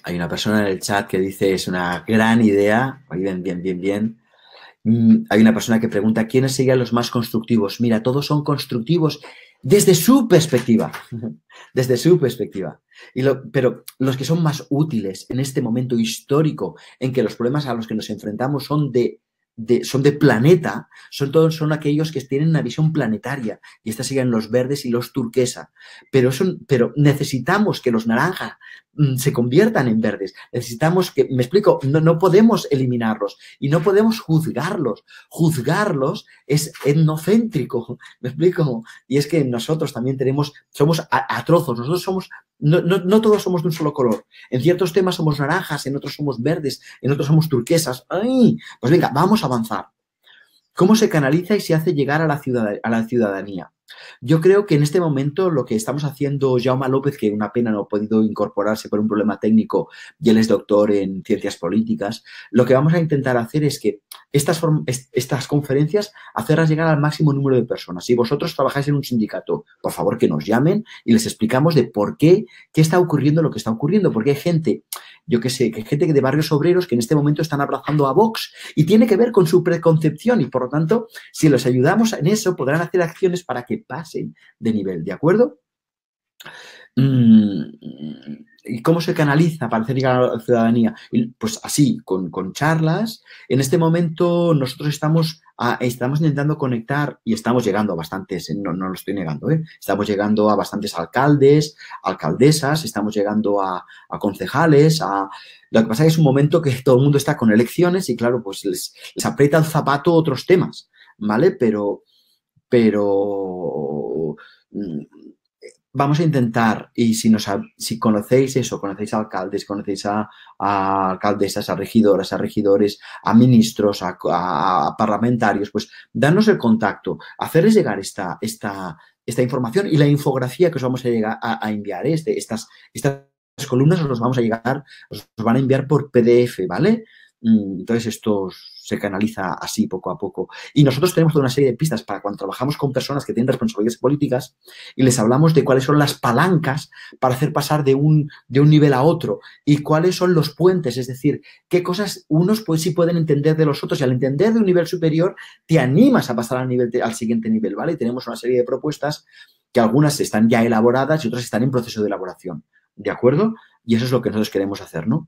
Hay una persona en el chat que dice, es una gran idea. Bien, bien, bien, bien. Hay una persona que pregunta, ¿quiénes serían los más constructivos? Mira, todos son constructivos desde su perspectiva. Desde su perspectiva. Pero los que son más útiles en este momento histórico en que los problemas a los que nos enfrentamos son de planeta, son aquellos que tienen una visión planetaria, y estas serían los verdes y los turquesa, pero necesitamos que los naranjas se conviertan en verdes, necesitamos que, me explico, no podemos eliminarlos y no podemos juzgarlos es etnocéntrico, me explico, y es que nosotros también somos a trozos, nosotros somos, no todos somos de un solo color, en ciertos temas somos naranjas, en otros somos verdes, en otros somos turquesas. ¡Ay! Pues venga, vamos a avanzar. ¿Cómo se canaliza y se hace llegar a la ciudadanía? Yo creo que en este momento lo que estamos haciendo, Jaume López, que una pena no ha podido incorporarse por un problema técnico, y él es doctor en ciencias políticas, lo que vamos a intentar hacer es que estas conferencias, hacerlas llegar al máximo número de personas. Si vosotros trabajáis en un sindicato, por favor que nos llamen y les explicamos de por qué está ocurriendo lo que está ocurriendo, porque hay gente, yo qué sé, que hay gente de barrios obreros que en este momento están abrazando a Vox y tiene que ver con su preconcepción, y por lo tanto, si los ayudamos en eso, podrán hacer acciones para que pasen de nivel, ¿de acuerdo? ¿Y cómo se canaliza para hacer llegar a la ciudadanía? Pues así, con charlas. En este momento nosotros estamos intentando conectar, y estamos llegando a bastantes, no lo estoy negando, estamos llegando a bastantes alcaldes, alcaldesas, estamos llegando a concejales, lo que pasa es que es un momento que todo el mundo está con elecciones y claro, pues les aprieta el zapato otros temas, ¿vale? Pero vamos a intentar, y si conocéis eso, conocéis a alcaldes, conocéis a alcaldesas, a regidoras, a regidores, a ministros, a parlamentarios, pues danos el contacto, hacerles llegar esta información y la infografía que os vamos a, llegar a enviar, estas columnas os los vamos a llegar, os van a enviar por PDF, ¿vale? Entonces esto se canaliza así poco a poco. Y nosotros tenemos toda una serie de pistas para cuando trabajamos con personas que tienen responsabilidades políticas y les hablamos de cuáles son las palancas para hacer pasar de un nivel a otro y cuáles son los puentes, es decir, qué cosas unos pues sí pueden entender de los otros y al entender de un nivel superior te animas a pasar al siguiente nivel, ¿vale? Y tenemos una serie de propuestas que algunas están ya elaboradas y otras están en proceso de elaboración, ¿de acuerdo? Y eso es lo que nosotros queremos hacer, ¿no?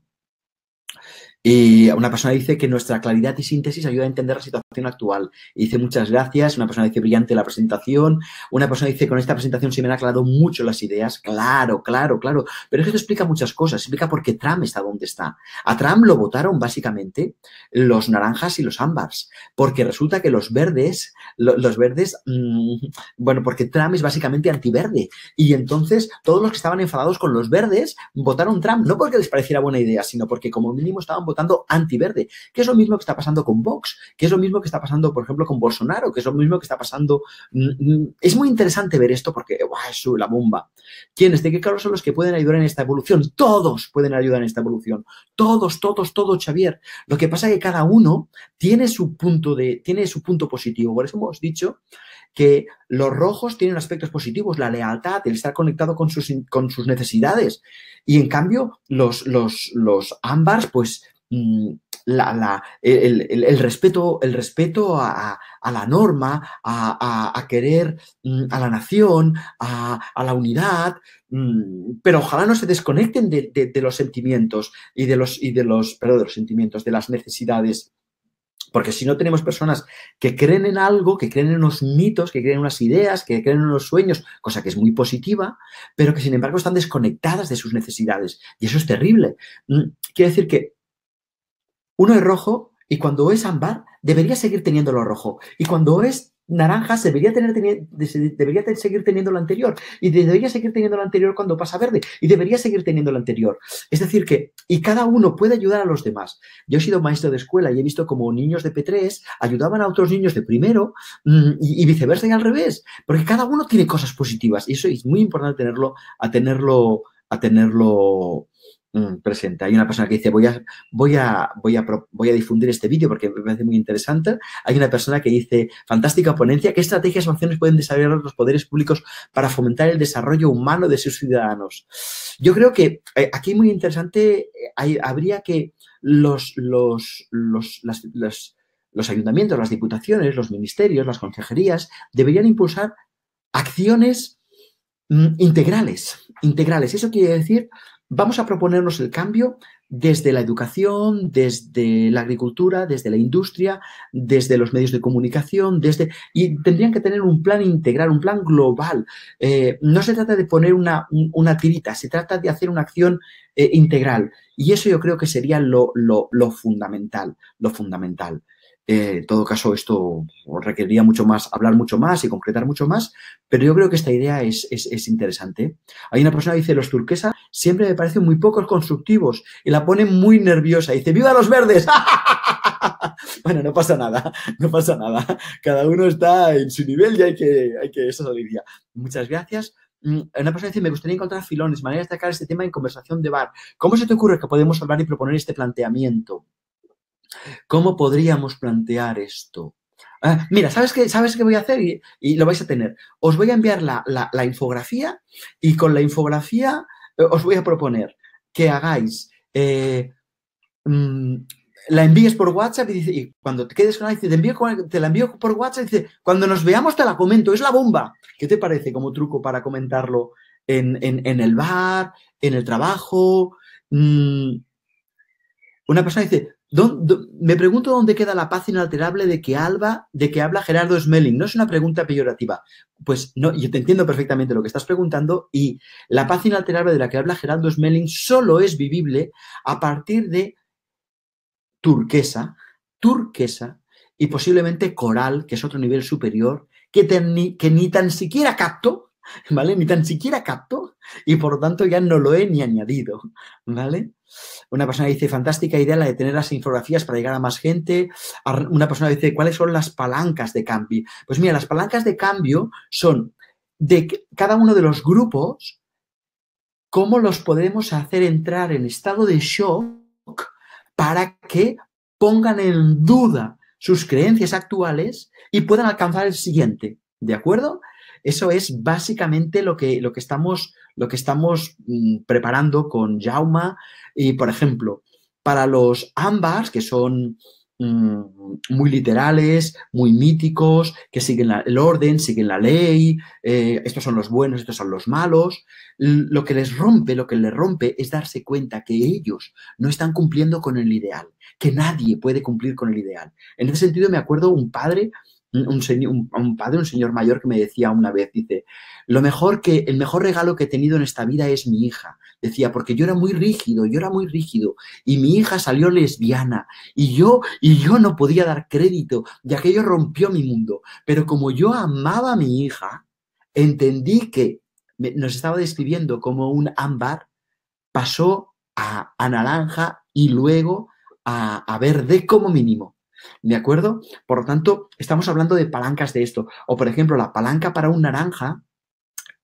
Y una persona dice que nuestra claridad y síntesis ayuda a entender la situación actual. Y dice muchas gracias. Una persona dice brillante la presentación. Una persona dice con esta presentación se me han aclarado mucho las ideas. Claro, claro, claro. Pero es que esto explica muchas cosas. Explica por qué Trump está donde está. A Trump lo votaron básicamente los naranjas y los ámbars. Porque resulta que los verdes, bueno, porque Trump es básicamente antiverde. Y entonces todos los que estaban enfadados con los verdes votaron Trump. No porque les pareciera buena idea, sino porque como mínimo estaban votando antiverde, que es lo mismo que está pasando con Vox, que es lo mismo que está pasando, por ejemplo, con Bolsonaro, que es lo mismo que está pasando. Es muy interesante ver esto porque es la bomba. ¿Quiénes? ¿De qué claro son los que pueden ayudar en esta evolución? Todos pueden ayudar en esta evolución. Todos, Xavier. Lo que pasa es que cada uno tiene su punto positivo. Por eso hemos dicho que los rojos tienen aspectos positivos, la lealtad, el estar conectado con sus necesidades. Y en cambio, los ámbars, pues el respeto a la norma, a querer a la nación, a la unidad, pero ojalá no se desconecten de los sentimientos de los sentimientos, de las necesidades. Porque si no tenemos personas que creen en algo, que creen en unos mitos, que creen en unas ideas, que creen en unos sueños, cosa que es muy positiva, pero que sin embargo están desconectadas de sus necesidades. Y eso es terrible. Quiere decir que uno es rojo y cuando es ámbar debería seguir teniéndolo rojo. Y cuando es naranja debería seguir teniendo lo anterior. Y debería seguir teniendo lo anterior cuando pasa verde. Y debería seguir teniendo lo anterior. Es decir que, y cada uno puede ayudar a los demás. Yo he sido maestro de escuela y he visto como niños de P3 ayudaban a otros niños de primero y viceversa y al revés. Porque cada uno tiene cosas positivas. Y eso es muy importante tenerlo presente. Hay una persona que dice voy a difundir este vídeo porque me parece muy interesante. Hay una persona que dice fantástica ponencia, ¿qué estrategias o acciones pueden desarrollar los poderes públicos para fomentar el desarrollo humano de sus ciudadanos? Yo creo que aquí muy interesante habría que los ayuntamientos, las diputaciones, los ministerios, las consejerías deberían impulsar acciones integrales. Eso quiere decir, vamos a proponernos el cambio desde la educación, desde la agricultura, desde la industria, desde los medios de comunicación, y tendrían que tener un plan integral, un plan global. No se trata de poner una tirita, se trata de hacer una acción integral. Y eso yo creo que sería lo fundamental, en todo caso, esto requeriría hablar mucho más y concretar mucho más, pero yo creo que esta idea es interesante. Hay una persona que dice, los turquesa siempre me parecen muy pocos constructivos y la pone muy nerviosa. Dice, ¡viva los verdes! Bueno, no pasa nada. Cada uno está en su nivel y hay que eso diría. Muchas gracias. Una persona dice, me gustaría encontrar filones, maneras de sacar este tema en conversación de bar. ¿Cómo se te ocurre que podemos hablar y proponer este planteamiento? ¿Cómo podríamos plantear esto? Mira, ¿sabes qué voy a hacer? Y lo vais a tener. Os voy a enviar la infografía y con la infografía os voy a proponer que hagáis, la envíes por WhatsApp y cuando te quedes con ella, te la envío por WhatsApp y dice, cuando nos veamos te la comento, es la bomba. ¿Qué te parece como truco para comentarlo en el bar, en el trabajo? Una persona dice, me pregunto dónde queda la paz inalterable de que habla Gerardo Smelling. No es una pregunta peyorativa. Pues no, yo te entiendo perfectamente lo que estás preguntando y la paz inalterable de la que habla Gerardo Smelling solo es vivible a partir de turquesa y posiblemente coral, que es otro nivel superior, que ni tan siquiera capto, ¿vale? Ni tan siquiera capto y por lo tanto ya no lo he ni añadido, ¿vale? Una persona dice, fantástica idea la de tener las infografías para llegar a más gente. Una persona dice, ¿cuáles son las palancas de cambio? Pues mira, las palancas de cambio son de cada uno de los grupos, cómo los podemos hacer entrar en estado de shock para que pongan en duda sus creencias actuales y puedan alcanzar el siguiente, ¿de acuerdo? Eso es básicamente lo que estamos preparando con Jaume. Y, por ejemplo, para los ámbars, que son muy literales, muy míticos, que siguen el orden, siguen la ley, estos son los buenos, estos son los malos, lo que les rompe es darse cuenta que ellos no están cumpliendo con el ideal, que nadie puede cumplir con el ideal. En ese sentido me acuerdo un padre, un señor mayor que me decía una vez, dice, el mejor regalo que he tenido en esta vida es mi hija. Decía, porque yo era muy rígido y mi hija salió lesbiana y yo no podía dar crédito y aquello rompió mi mundo. Pero como yo amaba a mi hija, entendí que nos estaba describiendo como un ámbar pasó a naranja y luego a verde como mínimo. ¿De acuerdo? Por lo tanto, estamos hablando de palancas de esto. O, por ejemplo, la palanca para un naranja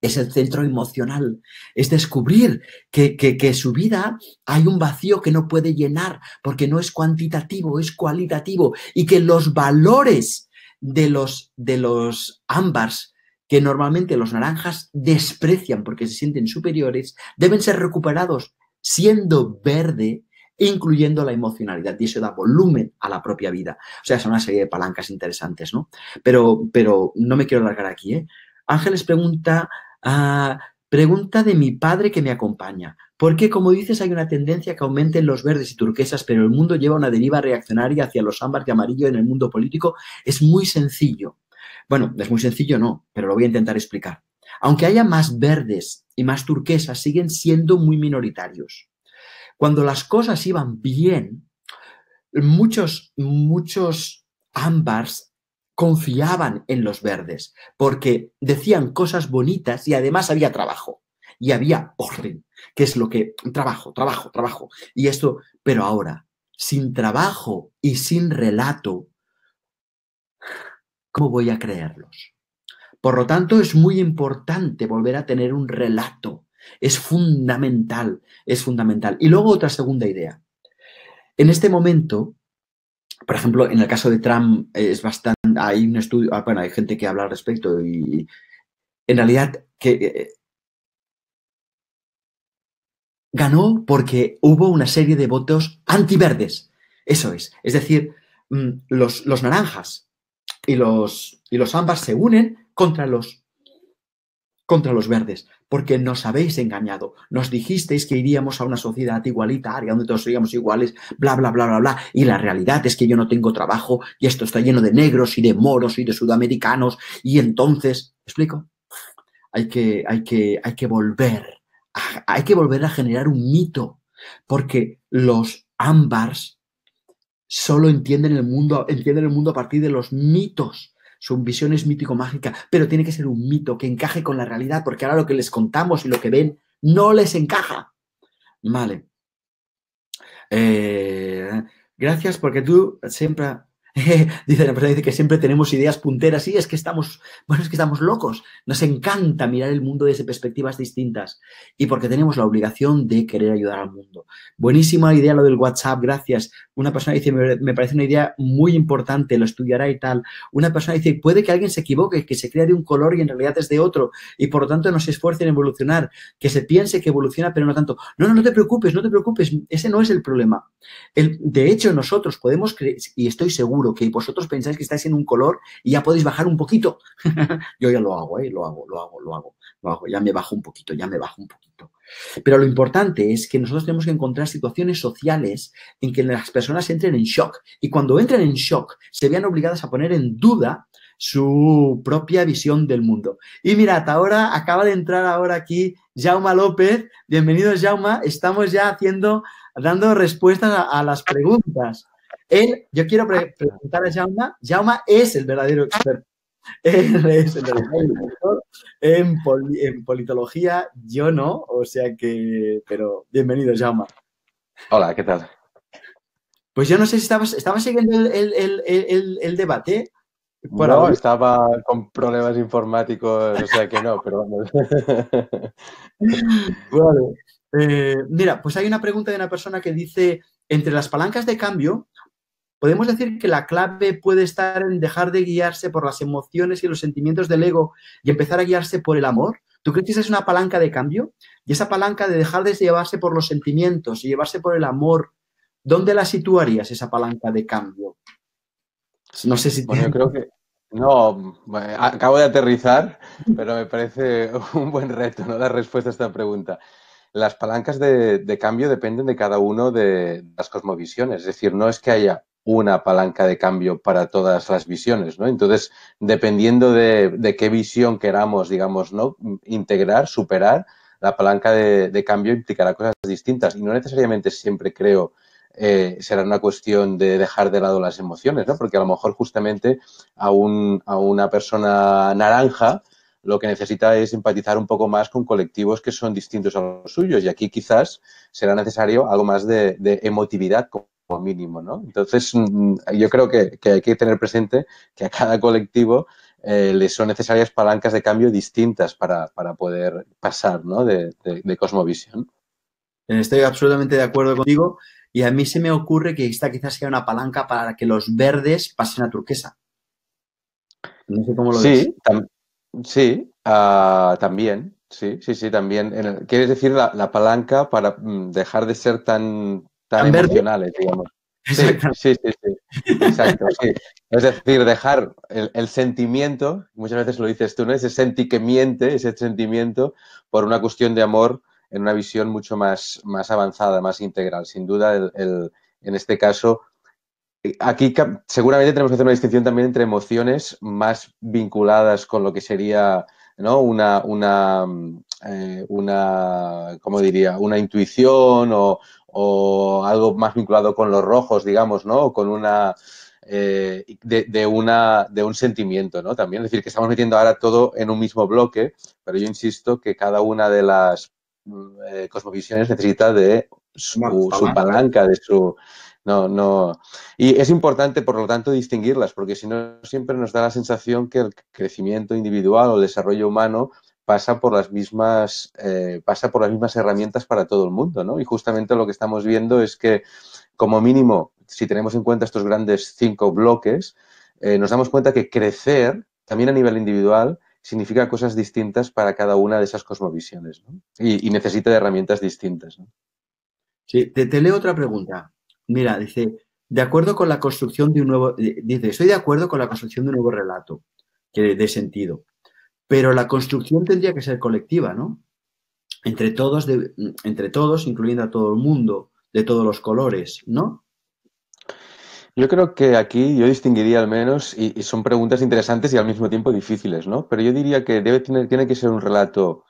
es el centro emocional, es descubrir que su vida hay un vacío que no puede llenar porque no es cuantitativo, es cualitativo y que los valores de los ámbars que normalmente los naranjas desprecian porque se sienten superiores, deben ser recuperados siendo verde, incluyendo la emocionalidad, y eso da volumen a la propia vida. O sea, son una serie de palancas interesantes, ¿no? Pero no me quiero alargar aquí, ¿eh? Ángeles pregunta de mi padre que me acompaña. ¿Por qué, como dices, hay una tendencia que aumenten los verdes y turquesas, pero el mundo lleva una deriva reaccionaria hacia los ámbar y amarillo en el mundo político? Es muy sencillo. Bueno, es muy sencillo, no, pero lo voy a intentar explicar. Aunque haya más verdes y más turquesas, siguen siendo muy minoritarios. Cuando las cosas iban bien, muchos ámbars confiaban en los verdes porque decían cosas bonitas y además había trabajo y había orden, que es lo que trabajo. Y esto, pero ahora, sin trabajo y sin relato, ¿cómo voy a creerlos? Por lo tanto, es muy importante volver a tener un relato. Es fundamental, es fundamental. Y luego otra segunda idea. En este momento, por ejemplo, en el caso de Trump es bastante, hay un estudio, bueno, hay gente que habla al respecto y en realidad que ganó porque hubo una serie de votos antiverdes. Eso es. Es decir, los naranjas y los ámbar se unen contra los verdes, porque nos habéis engañado. Nos dijisteis que iríamos a una sociedad igualitaria, donde todos seríamos iguales, bla, bla, bla, bla, bla. Y la realidad es que yo no tengo trabajo y esto está lleno de negros y de moros y de sudamericanos. Y entonces, ¿me explico? Hay que volver a generar un mito, porque los ámbars solo entienden el mundo a partir de los mitos. Su visión es mítico-mágica, pero tiene que ser un mito que encaje con la realidad, porque ahora lo que les contamos y lo que ven no les encaja. Vale. Gracias porque tú siempre... dice la persona, dice que siempre tenemos ideas punteras. Sí, es que estamos locos. Nos encanta mirar el mundo desde perspectivas distintas y porque tenemos la obligación de querer ayudar al mundo. Buenísima idea lo del WhatsApp, gracias. Una persona dice, me parece una idea muy importante, lo estudiará y tal. Una persona dice, puede que alguien se equivoque, que se crea de un color y en realidad es de otro y por lo tanto no se esfuerce en evolucionar, que se piense que evoluciona pero no tanto. No te preocupes, ese no es el problema. De hecho, nosotros podemos creer, y estoy seguro que vosotros pensáis que estáis en un color y ya podéis bajar un poquito. Yo ya lo hago, lo hago. Ya me bajo un poquito. Pero lo importante es que nosotros tenemos que encontrar situaciones sociales en que las personas entren en shock. Y cuando entren en shock, se vean obligadas a poner en duda su propia visión del mundo. Y mirad, ahora acaba de entrar aquí Jaume López. Bienvenido, Jaume. Estamos ya dando respuestas a las preguntas. Yo quiero preguntar a Jaume. Jaume es el verdadero experto. Él es en realidad el doctor en politología, yo no, o sea que, pero bienvenido, Jaume. Hola, ¿qué tal? Pues yo no sé si estabas siguiendo el debate por No, audio. estaba con problemas informáticos, o sea que no, pero vamos. Vale. Mira, pues hay una pregunta de una persona que dice, entre las palancas de cambio, podemos decir que la clave puede estar en dejar de guiarse por las emociones y los sentimientos del ego y empezar a guiarse por el amor. ¿Tú crees que esa es una palanca de cambio? Y esa palanca de dejar de llevarse por los sentimientos y llevarse por el amor, ¿dónde la situarías esa palanca de cambio? No sé si Bueno, yo creo que no, acabo de aterrizar, pero me parece un buen reto, ¿no? Dar respuesta a esta pregunta. Las palancas de cambio dependen de cada uno de las cosmovisiones, es decir, no es que haya una palanca de cambio para todas las visiones, ¿no? Entonces, dependiendo de qué visión queramos, digamos, ¿no? Integrar, superar, la palanca de cambio implicará cosas distintas y no necesariamente siempre creo será una cuestión de dejar de lado las emociones, ¿no? Porque a lo mejor justamente a una persona naranja lo que necesita es empatizar un poco más con colectivos que son distintos a los suyos y aquí quizás será necesario algo más de emotividad como mínimo, ¿no? Entonces, yo creo que hay que tener presente que a cada colectivo le son necesarias palancas de cambio distintas para poder pasar, ¿no? De cosmovisión. estoy absolutamente de acuerdo contigo y a mí se me ocurre que esta quizás sea una palanca para que los verdes pasen a turquesa. No sé cómo lo ves. Sí, sí, también, sí, sí, sí, también. ¿Quieres decir la palanca para dejar de ser tan ¿Tan verde? emocionales, digamos? Sí, Exactamente. sí, sí, sí, exacto, sí. Es decir, dejar el sentimiento, muchas veces lo dices tú, ¿no? Ese senti que miente, ese sentimiento por una cuestión de amor en una visión mucho más avanzada, más integral. Sin duda, en este caso aquí seguramente tenemos que hacer una distinción también entre emociones más vinculadas con lo que sería, ¿no? ¿Cómo diría? Una intuición o algo más vinculado con los rojos, digamos, ¿no? O con de un sentimiento, ¿no? También, es decir, que estamos metiendo ahora todo en un mismo bloque, pero yo insisto que cada una de las cosmovisiones necesita de Una su palanca. palanca, de su... No, no, y es importante, por lo tanto, distinguirlas, porque si no, siempre nos da la sensación que el crecimiento individual o el desarrollo humano pasa por las mismas herramientas para todo el mundo, ¿no? Y justamente lo que estamos viendo es que, como mínimo, si tenemos en cuenta estos grandes 5 bloques, nos damos cuenta que crecer, también a nivel individual, significa cosas distintas para cada una de esas cosmovisiones, ¿no? Y necesita de herramientas distintas, ¿no? Sí, te leo otra pregunta. Mira, dice, de acuerdo con la construcción de un nuevo, dice, estoy de acuerdo con la construcción de un nuevo relato, que dé sentido, pero la construcción tendría que ser colectiva, ¿no? Entre todos, incluyendo a todo el mundo, de todos los colores, ¿no? Yo creo que aquí yo distinguiría al menos, y son preguntas interesantes y al mismo tiempo difíciles, ¿no? Pero yo diría que tiene que ser un relato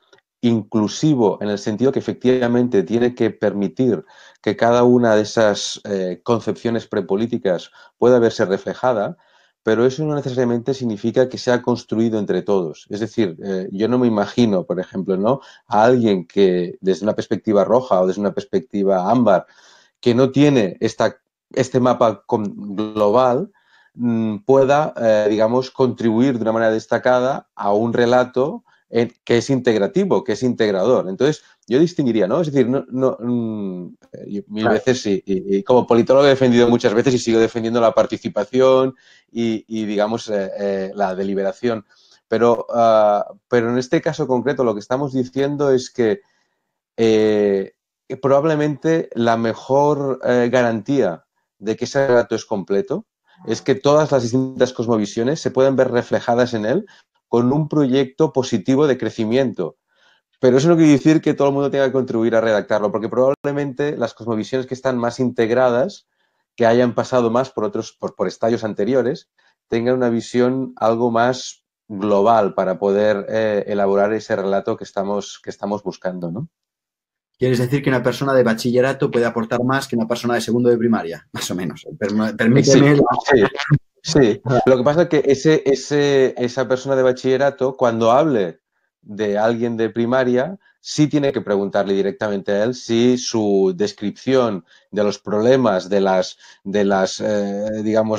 inclusivo en el sentido que efectivamente tiene que permitir que cada una de esas concepciones prepolíticas pueda verse reflejada, pero eso no necesariamente significa que sea construido entre todos. Es decir, yo no me imagino, por ejemplo, ¿no? A alguien que desde una perspectiva roja o desde una perspectiva ámbar que no tiene este mapa global pueda, digamos, contribuir de una manera destacada a un relato que es integrativo, que es integrador. Entonces, yo distinguiría, ¿no? Es decir, mil Claro. veces y como politólogo he defendido muchas veces y sigo defendiendo la participación digamos, la deliberación. Pero en este caso concreto lo que estamos diciendo es que eh, probablemente la mejor garantía de que ese relato es completo es que todas las distintas cosmovisiones se pueden ver reflejadas en él con un proyecto positivo de crecimiento. Pero eso no quiere decir que todo el mundo tenga que contribuir a redactarlo, porque probablemente las cosmovisiones que están más integradas, que hayan pasado más por estadios anteriores, tengan una visión algo más global para poder elaborar ese relato que estamos buscando, ¿no? ¿Quieres decir que una persona de bachillerato puede aportar más que una persona de segundo de primaria? Más o menos. Sí, Permíteme. sí, Sí, lo que pasa es que esa persona de bachillerato, cuando hable de alguien de primaria, sí tiene que preguntarle directamente a él si su descripción de los problemas, digamos,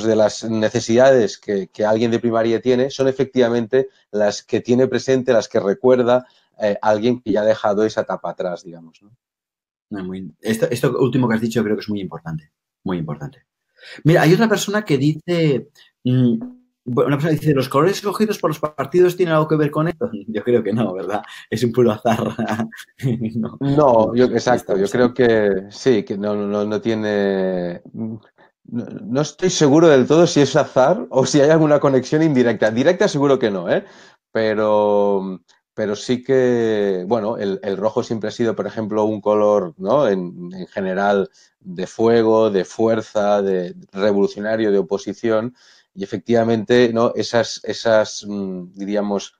de las necesidades que alguien de primaria tiene, son efectivamente las que tiene presente, las que recuerda alguien que ya ha dejado esa etapa atrás, digamos, ¿no? No, esto último que has dicho creo que es muy importante, muy importante. Mira, hay otra persona que dice, bueno, una persona dice, ¿los colores escogidos por los partidos tienen algo que ver con esto? Yo creo que no, ¿verdad? Es un puro azar. No, No, no, exacto, yo creo que sí, que no tiene. No estoy seguro del todo si es azar o si hay alguna conexión indirecta. Directa seguro que no, ¿eh? Pero, pero sí que, bueno, el rojo siempre ha sido, por ejemplo, un color, ¿no? En general de fuego, de fuerza, de revolucionario, de oposición. Y efectivamente, ¿no? Diríamos,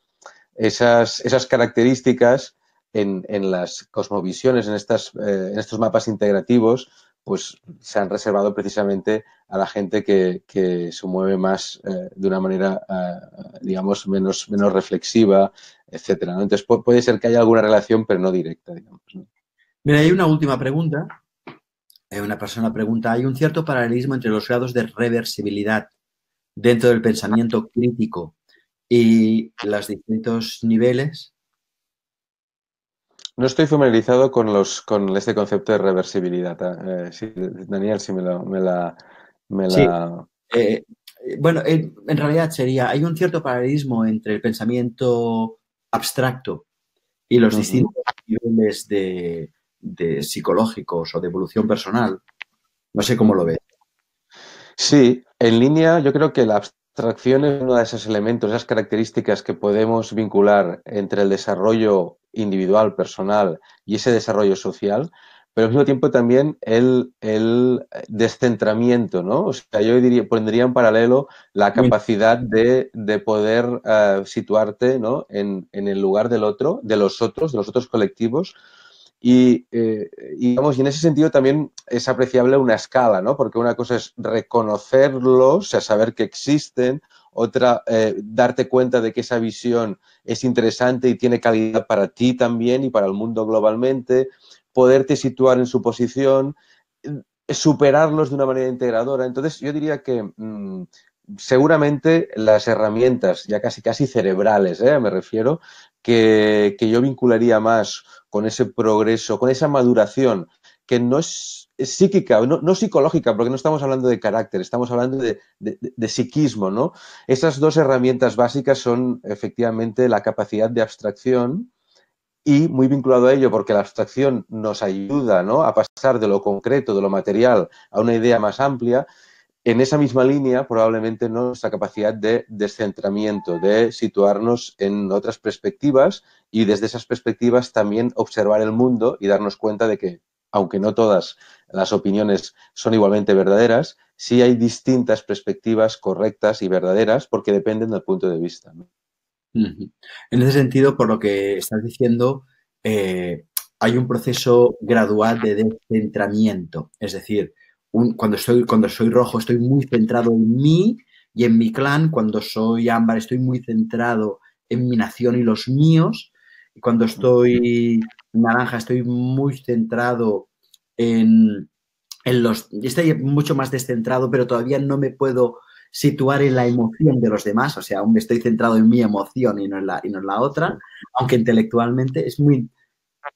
esas características en las cosmovisiones, en estos mapas integrativos, pues se han reservado precisamente a la gente que se mueve más de una manera, digamos, menos reflexiva, etcétera, ¿no? Entonces puede ser que haya alguna relación, pero no directa, digamos, ¿no? Mira, hay una última pregunta. Una persona pregunta, ¿hay un cierto paralelismo entre los grados de reversibilidad dentro del pensamiento crítico y los distintos niveles? No estoy familiarizado con este concepto de reversibilidad. Sí, Daniel, si me Sí, la... eh, bueno, en realidad sería, hay un cierto paralelismo entre el pensamiento abstracto y los Ujú. distintos niveles de psicológicos o de evolución personal. No sé cómo lo ves. Sí, en línea yo creo que la abstracción es uno de esos elementos, esas características que podemos vincular entre el desarrollo individual, personal y ese desarrollo social, pero al mismo tiempo también el descentramiento, ¿no? O sea, yo diría, pondría en paralelo la Muy capacidad de poder situarte, ¿no? En el lugar del otro, de los otros colectivos digamos, y en ese sentido también es apreciable una escala, ¿no? Porque una cosa es reconocerlos, o sea, saber que existen, otra, darte cuenta de que esa visión es interesante y tiene calidad para ti también y para el mundo globalmente, poderte situar en su posición, superarlos de una manera integradora. Entonces, yo diría que seguramente las herramientas, ya casi cerebrales, me refiero, que yo vincularía más con ese progreso, con esa maduración, que no es psíquica, no psicológica, porque no estamos hablando de carácter, estamos hablando de psiquismo, ¿no? Esas dos herramientas básicas son efectivamente la capacidad de abstracción y muy vinculado a ello, porque la abstracción nos ayuda, ¿no?, a pasar de lo concreto, de lo material, a una idea más amplia. En esa misma línea, probablemente nuestra capacidad de descentramiento, de situarnos en otras perspectivas y desde esas perspectivas también observar el mundo y darnos cuenta de que, aunque no todas las opiniones son igualmente verdaderas, sí hay distintas perspectivas correctas y verdaderas porque dependen del punto de vista, ¿no? Ujú. En ese sentido, por lo que estás diciendo, hay un proceso gradual de descentramiento. Es decir, cuando soy rojo estoy muy centrado en mí y en mi clan. Cuando soy ámbar estoy muy centrado en mi nación y los míos. Y cuando estoy naranja estoy muy centrado en, estoy mucho más descentrado, pero todavía no me puedo situar en la emoción de los demás, o sea, aún estoy centrado en mi emoción y no en la otra, aunque intelectualmente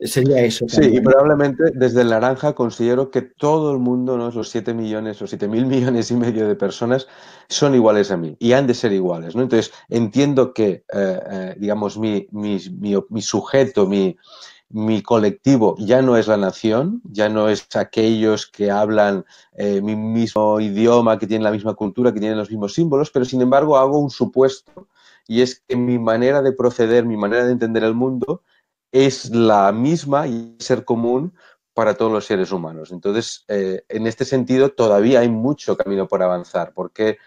sería eso Sí, y también, ¿no? probablemente desde el naranja considero que todo el mundo, ¿no?, los 7 millones o 7.000 millones y medio de personas son iguales a mí y han de ser iguales, ¿no? Entonces, entiendo que, digamos, mi sujeto, mi colectivo ya no es la nación, ya no es aquellos que hablan mi mismo idioma, que tienen la misma cultura, que tienen los mismos símbolos, pero sin embargo hago un supuesto y es que mi manera de proceder, mi manera de entender el mundo es la misma y ser común para todos los seres humanos. Entonces, en este sentido, todavía hay mucho camino por avanzar, porque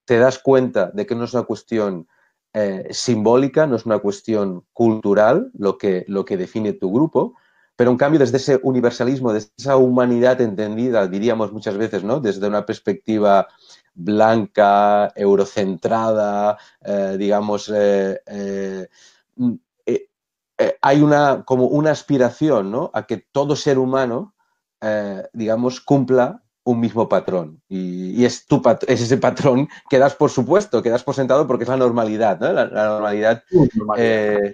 te das cuenta de que no es una cuestión simbólica, no es una cuestión cultural lo que define tu grupo, pero en cambio desde ese universalismo, desde esa humanidad entendida, diríamos muchas veces, ¿no? Desde una perspectiva blanca, eurocentrada, digamos, hay como una aspiración, ¿no? A que todo ser humano, digamos, cumpla un mismo patrón. Y es ese patrón que das por supuesto, que das por sentado porque es la normalidad, ¿no? La normalidad. Normalidad.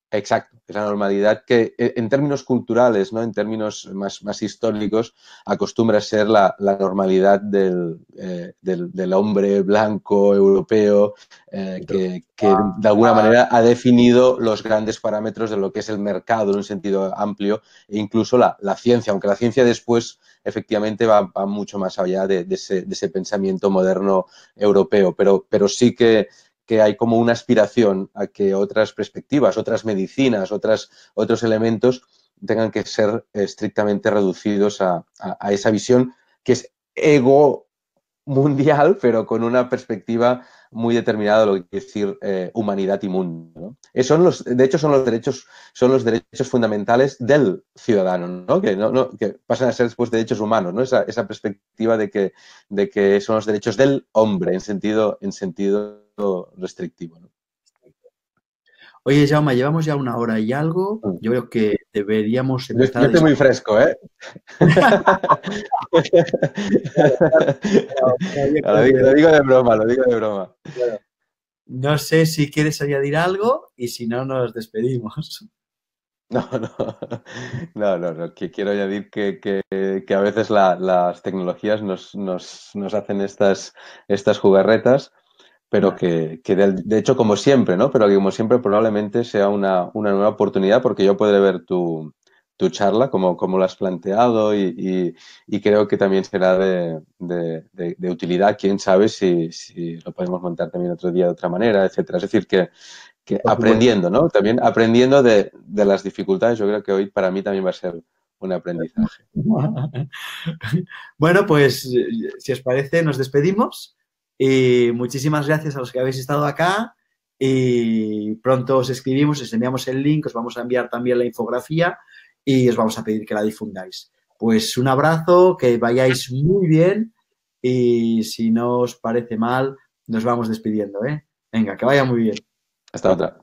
Exacto, es la normalidad que en términos culturales, ¿no? En términos más históricos, acostumbra a ser la normalidad del hombre blanco europeo que de alguna manera ha definido los grandes parámetros de lo que es el mercado en un sentido amplio e incluso la ciencia, aunque la ciencia después efectivamente va mucho más allá de ese pensamiento moderno europeo, pero sí que hay como una aspiración a que otras perspectivas, otras medicinas, otros elementos tengan que ser estrictamente reducidos a esa visión que es ego mundial, pero con una perspectiva muy determinada de lo que quiere decir humanidad y mundo, ¿no? De hecho, son los derechos fundamentales del ciudadano, ¿no? Que pasan a ser después derechos humanos, ¿no? Esa perspectiva de que son los derechos del hombre en sentido restrictivo, ¿no? Oye, Jaume, llevamos ya 1 hora y algo. Yo creo que deberíamos Yo empezar a estoy muy fresco, ¿eh? Lo digo de broma, lo digo de broma. Bueno, no sé si quieres añadir algo y si no, nos despedimos. No. Quiero añadir que a veces las tecnologías nos hacen estas jugarretas, pero Vale. que de hecho, como siempre, ¿no? Pero que como siempre probablemente sea una nueva oportunidad porque yo podré ver tu charla, como lo has planteado y creo que también será de utilidad. Quién sabe si lo podemos montar también otro día de otra manera, etcétera. Es decir, que Por supuesto. aprendiendo, ¿no? También aprendiendo de las dificultades, yo creo que hoy para mí también va a ser un aprendizaje. Bueno, pues si os parece, nos despedimos y muchísimas gracias a los que habéis estado acá y pronto os escribimos, os enviamos el link, os vamos a enviar también la infografía y os vamos a pedir que la difundáis. Pues un abrazo, que vayáis muy bien y si no os parece mal, nos vamos despidiendo, ¿eh? Venga, que vaya muy bien. Hasta otra.